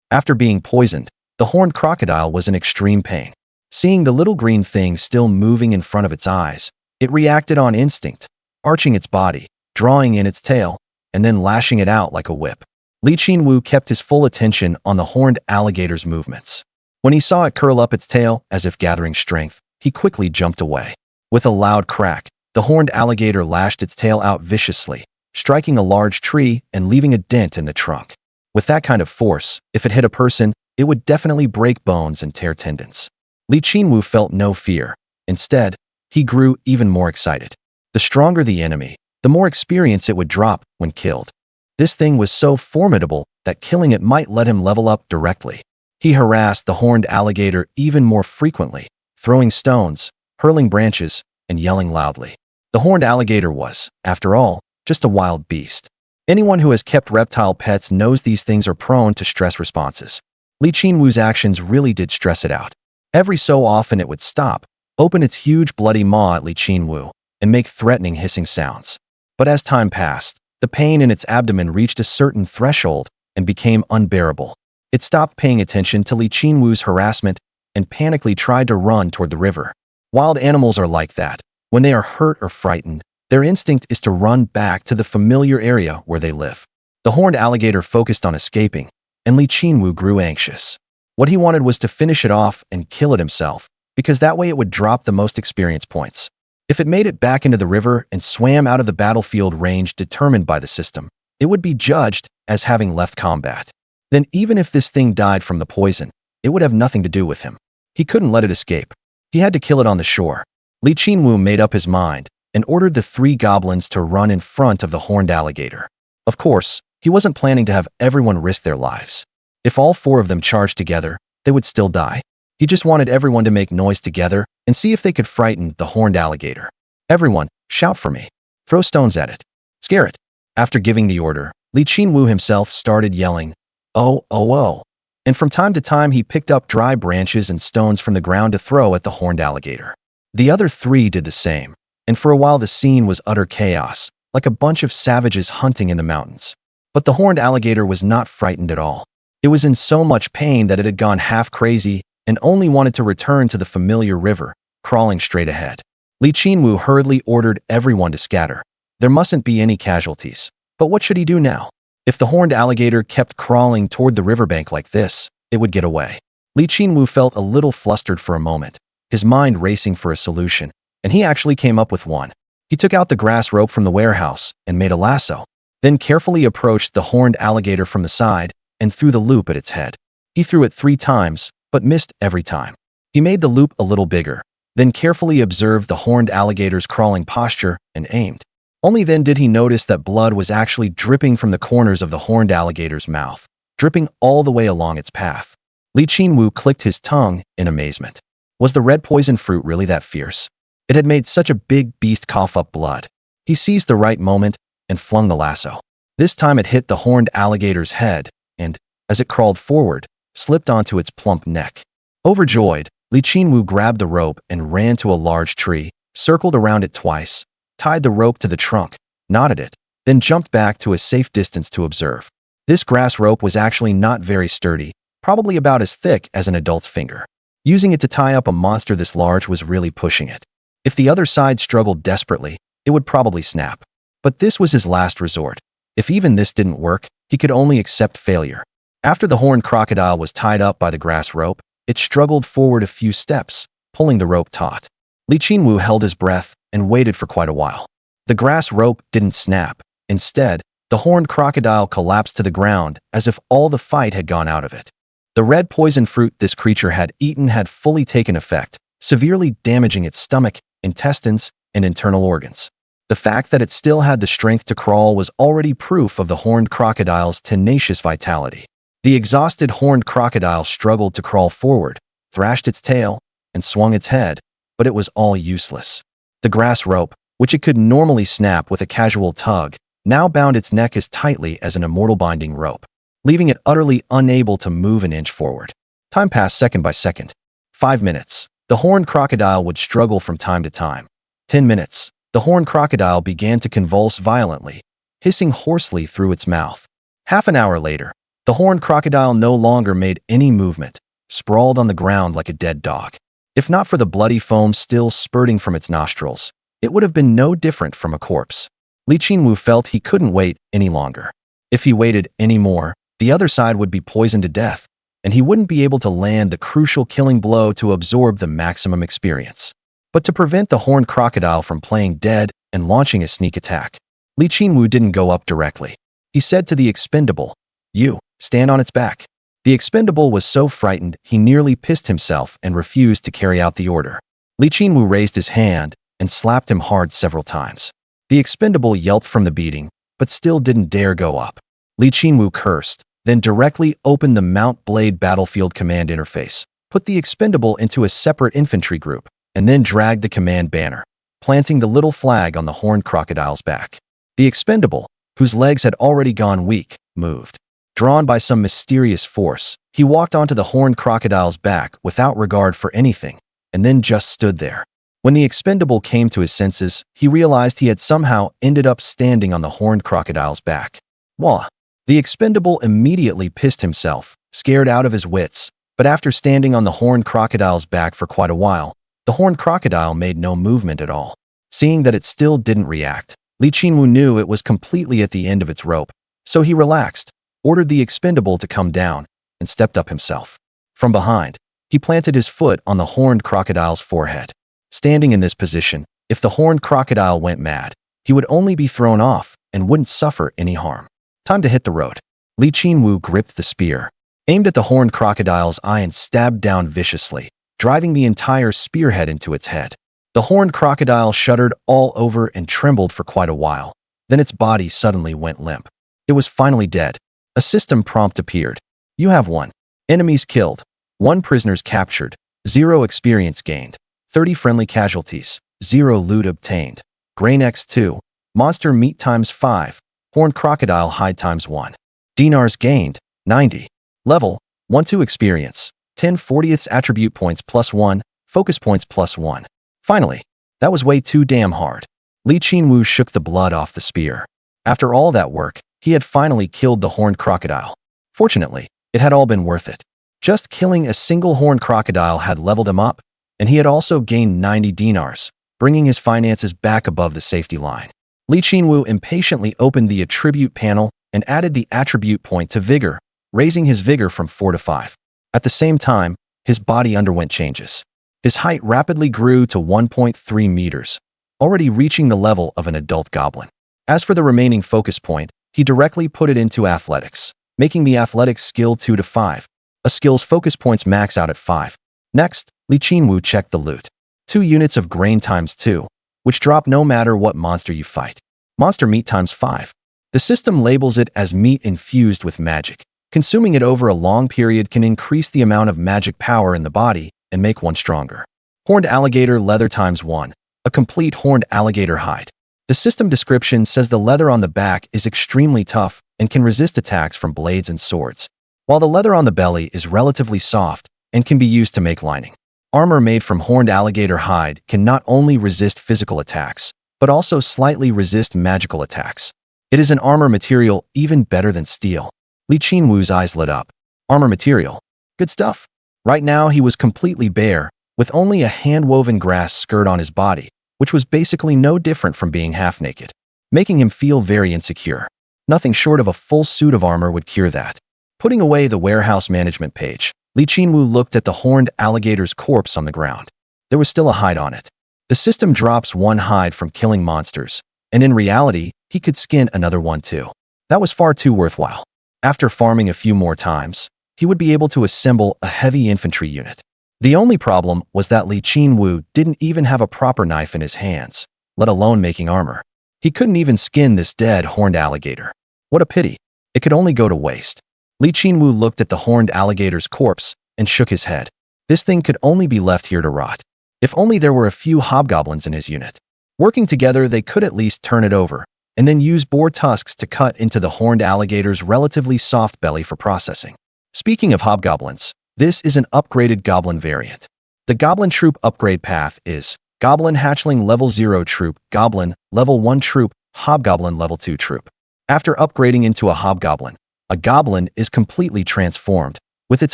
[SPEAKER 1] After being poisoned, the horned crocodile was in extreme pain. Seeing the little green thing still moving in front of its eyes, it reacted on instinct, arching its body, drawing in its tail, and then lashing it out like a whip. Qinwu kept his full attention on the horned alligator's movements. When he saw it curl up its tail as if gathering strength, he quickly jumped away. With a loud crack, the horned alligator lashed its tail out viciously, striking a large tree and leaving a dent in the trunk. With that kind of force, if it hit a person, it would definitely break bones and tear tendons. Qinwu felt no fear. Instead, he grew even more excited. The stronger the enemy, the more experience it would drop when killed. This thing was so formidable that killing it might let him level up directly. He harassed the horned alligator even more frequently, throwing stones, hurling branches, and yelling loudly. The horned alligator was, after all, just a wild beast. Anyone who has kept reptile pets knows these things are prone to stress responses. Qinwu's actions really did stress it out. Every so often it would stop, open its huge bloody maw at Qinwu, and make threatening hissing sounds. But as time passed, the pain in its abdomen reached a certain threshold and became unbearable. It stopped paying attention to Qinwu's harassment and panically tried to run toward the river. Wild animals are like that. When they are hurt or frightened, their instinct is to run back to the familiar area where they live. The horned alligator focused on escaping, and Qinwu grew anxious. What he wanted was to finish it off and kill it himself, because that way it would drop the most experience points. If it made it back into the river and swam out of the battlefield range determined by the system, it would be judged as having left combat. Then even if this thing died from the poison, it would have nothing to do with him. He couldn't let it escape. He had to kill it on the shore. Qinwu made up his mind and ordered the 3 goblins to run in front of the horned alligator. Of course, he wasn't planning to have everyone risk their lives. If all 4 of them charged together, they would still die. He just wanted everyone to make noise together and see if they could frighten the horned alligator. Everyone, shout for me. Throw stones at it. Scare it. After giving the order, Qinwu himself started yelling, "Oh, oh, oh." And from time to time he picked up dry branches and stones from the ground to throw at the horned alligator. The other 3 did the same, and for a while the scene was utter chaos, like a bunch of savages hunting in the mountains. But the horned alligator was not frightened at all. It was in so much pain that it had gone half crazy and only wanted to return to the familiar river, crawling straight ahead. Qinwu hurriedly ordered everyone to scatter. There mustn't be any casualties. But what should he do now? If the horned alligator kept crawling toward the riverbank like this, it would get away. Qinwu felt a little flustered for a moment, his mind racing for a solution, and he actually came up with one. He took out the grass rope from the warehouse and made a lasso, then carefully approached the horned alligator from the side and threw the loop at its head. He threw it 3 times, but missed every time. He made the loop a little bigger, then carefully observed the horned alligator's crawling posture and aimed. Only then did he notice that blood was actually dripping from the corners of the horned alligator's mouth, dripping all the way along its path. Qinwu clicked his tongue in amazement. Was the red poison fruit really that fierce? It had made such a big beast cough up blood. He seized the right moment and flung the lasso. This time it hit the horned alligator's head and, as it crawled forward, slipped onto its plump neck. Overjoyed, Qinwu grabbed the rope and ran to a large tree, circled around it twice, tied the rope to the trunk, knotted it, then jumped back to a safe distance to observe. This grass rope was actually not very sturdy, probably about as thick as an adult's finger. Using it to tie up a monster this large was really pushing it. If the other side struggled desperately, it would probably snap. But this was his last resort. If even this didn't work, he could only accept failure. After the horned crocodile was tied up by the grass rope, it struggled forward a few steps, pulling the rope taut. Qinwu held his breath and waited for quite a while. The grass rope didn't snap. Instead, the horned crocodile collapsed to the ground as if all the fight had gone out of it. The red poison fruit this creature had eaten had fully taken effect, severely damaging its stomach, intestines, and internal organs. The fact that it still had the strength to crawl was already proof of the horned crocodile's tenacious vitality. The exhausted horned crocodile struggled to crawl forward, thrashed its tail, and swung its head, but it was all useless. The grass rope, which it could normally snap with a casual tug, now bound its neck as tightly as an immortal binding rope, leaving it utterly unable to move an inch forward. Time passed second by second. 5 minutes. The horned crocodile would struggle from time to time. 10 minutes. The horned crocodile began to convulse violently, hissing hoarsely through its mouth. Half an hour later, the horned crocodile no longer made any movement, sprawled on the ground like a dead dog. If not for the bloody foam still spurting from its nostrils, it would have been no different from a corpse. Qinwu felt he couldn't wait any longer. If he waited any more, the other side would be poisoned to death, and he wouldn't be able to land the crucial killing blow to absorb the maximum experience. But to prevent the horned crocodile from playing dead and launching a sneak attack, Qinwu didn't go up directly. He said to the expendable, "You, stand on its back." The expendable was so frightened he nearly pissed himself and refused to carry out the order. Qinwu raised his hand and slapped him hard several times. The expendable yelped from the beating, but still didn't dare go up. Qinwu cursed, then directly opened the Mount Blade Battlefield Command interface, put the expendable into a separate infantry group, and then dragged the command banner, planting the little flag on the horned crocodile's back. The expendable, whose legs had already gone weak, moved. Drawn by some mysterious force, he walked onto the horned crocodile's back without regard for anything, and then just stood there. When the expendable came to his senses, he realized he had somehow ended up standing on the horned crocodile's back. Wah! The expendable immediately pissed himself, scared out of his wits, but after standing on the horned crocodile's back for quite a while, the horned crocodile made no movement at all. Seeing that it still didn't react, Qinwu knew it was completely at the end of its rope, so he relaxed, ordered the expendable to come down, and stepped up himself. From behind, he planted his foot on the horned crocodile's forehead. Standing in this position, if the horned crocodile went mad, he would only be thrown off and wouldn't suffer any harm. Time to hit the road. Qinwu gripped the spear, aimed at the horned crocodile's eye and stabbed down viciously, driving the entire spearhead into its head. The horned crocodile shuddered all over and trembled for quite a while. Then its body suddenly went limp. It was finally dead. A system prompt appeared. You have 1 enemies killed, 1 prisoners captured, 0 experience gained, 30 friendly casualties, 0 loot obtained. Grain x2, monster meat times 5, horned crocodile hide times 1. Dinars gained, 90. Level, 1-2 experience, 10 40th attribute points plus 1, focus points plus 1. Finally, that was way too damn hard. Qinwu shook the blood off the spear. After all that work, he had finally killed the horned crocodile. Fortunately, it had all been worth it. Just killing a single horned crocodile had leveled him up, and he had also gained 90 dinars, bringing his finances back above the safety line. Qinwu impatiently opened the attribute panel and added the attribute point to vigor, raising his vigor from 4 to 5. At the same time, his body underwent changes. His height rapidly grew to 1.3 meters, already reaching the level of an adult goblin. As for the remaining focus point, he directly put it into athletics, making the athletics skill 2 to 5. A skill's focus points max out at 5. Next, Qinwu checked the loot. 2 units of grain times 2, which drop no matter what monster you fight. Monster meat times 5. The system labels it as meat infused with magic. Consuming it over a long period can increase the amount of magic power in the body and make one stronger. Horned alligator leather times 1. A complete horned alligator hide. The system description says the leather on the back is extremely tough and can resist attacks from blades and swords, while the leather on the belly is relatively soft and can be used to make lining. Armor made from horned alligator hide can not only resist physical attacks, but also slightly resist magical attacks. It is an armor material even better than steel. Qinwu's eyes lit up. Armor material. Good stuff. Right now he was completely bare, with only a hand-woven grass skirt on his body, which was basically no different from being half-naked, making him feel very insecure. Nothing short of a full suit of armor would cure that. Putting away the warehouse management page, Qinwu looked at the horned alligator's corpse on the ground. There was still a hide on it. The system drops 1 hide from killing monsters, and in reality, he could skin another one too. That was far too worthwhile. After farming a few more times, he would be able to assemble a heavy infantry unit. The only problem was that Qinwu didn't even have a proper knife in his hands, let alone making armor. He couldn't even skin this dead horned alligator. What a pity. It could only go to waste. Qinwu looked at the horned alligator's corpse and shook his head. This thing could only be left here to rot. If only there were a few hobgoblins in his unit. Working together, they could at least turn it over, and then use boar tusks to cut into the horned alligator's relatively soft belly for processing. Speaking of hobgoblins, this is an upgraded goblin variant. The Goblin Troop upgrade path is Goblin Hatchling Level 0 Troop, Goblin, Level 1 Troop, Hobgoblin Level 2 Troop. After upgrading into a Hobgoblin, a Goblin is completely transformed, with its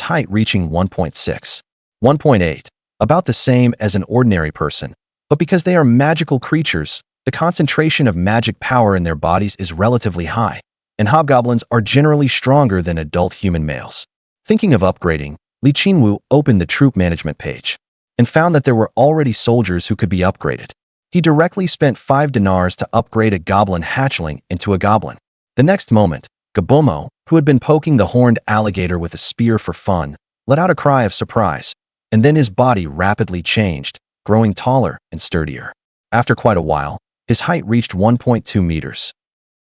[SPEAKER 1] height reaching 1.6, 1.8, about the same as an ordinary person, but because they are magical creatures, the concentration of magic power in their bodies is relatively high, and Hobgoblins are generally stronger than adult human males. Thinking of upgrading, Qinwu opened the troop management page and found that there were already soldiers who could be upgraded. He directly spent 5 dinars to upgrade a Goblin hatchling into a Goblin. The next moment, Gabomo, who had been poking the horned alligator with a spear for fun, let out a cry of surprise, and then his body rapidly changed, growing taller and sturdier. After quite a while, his height reached 1.2 meters.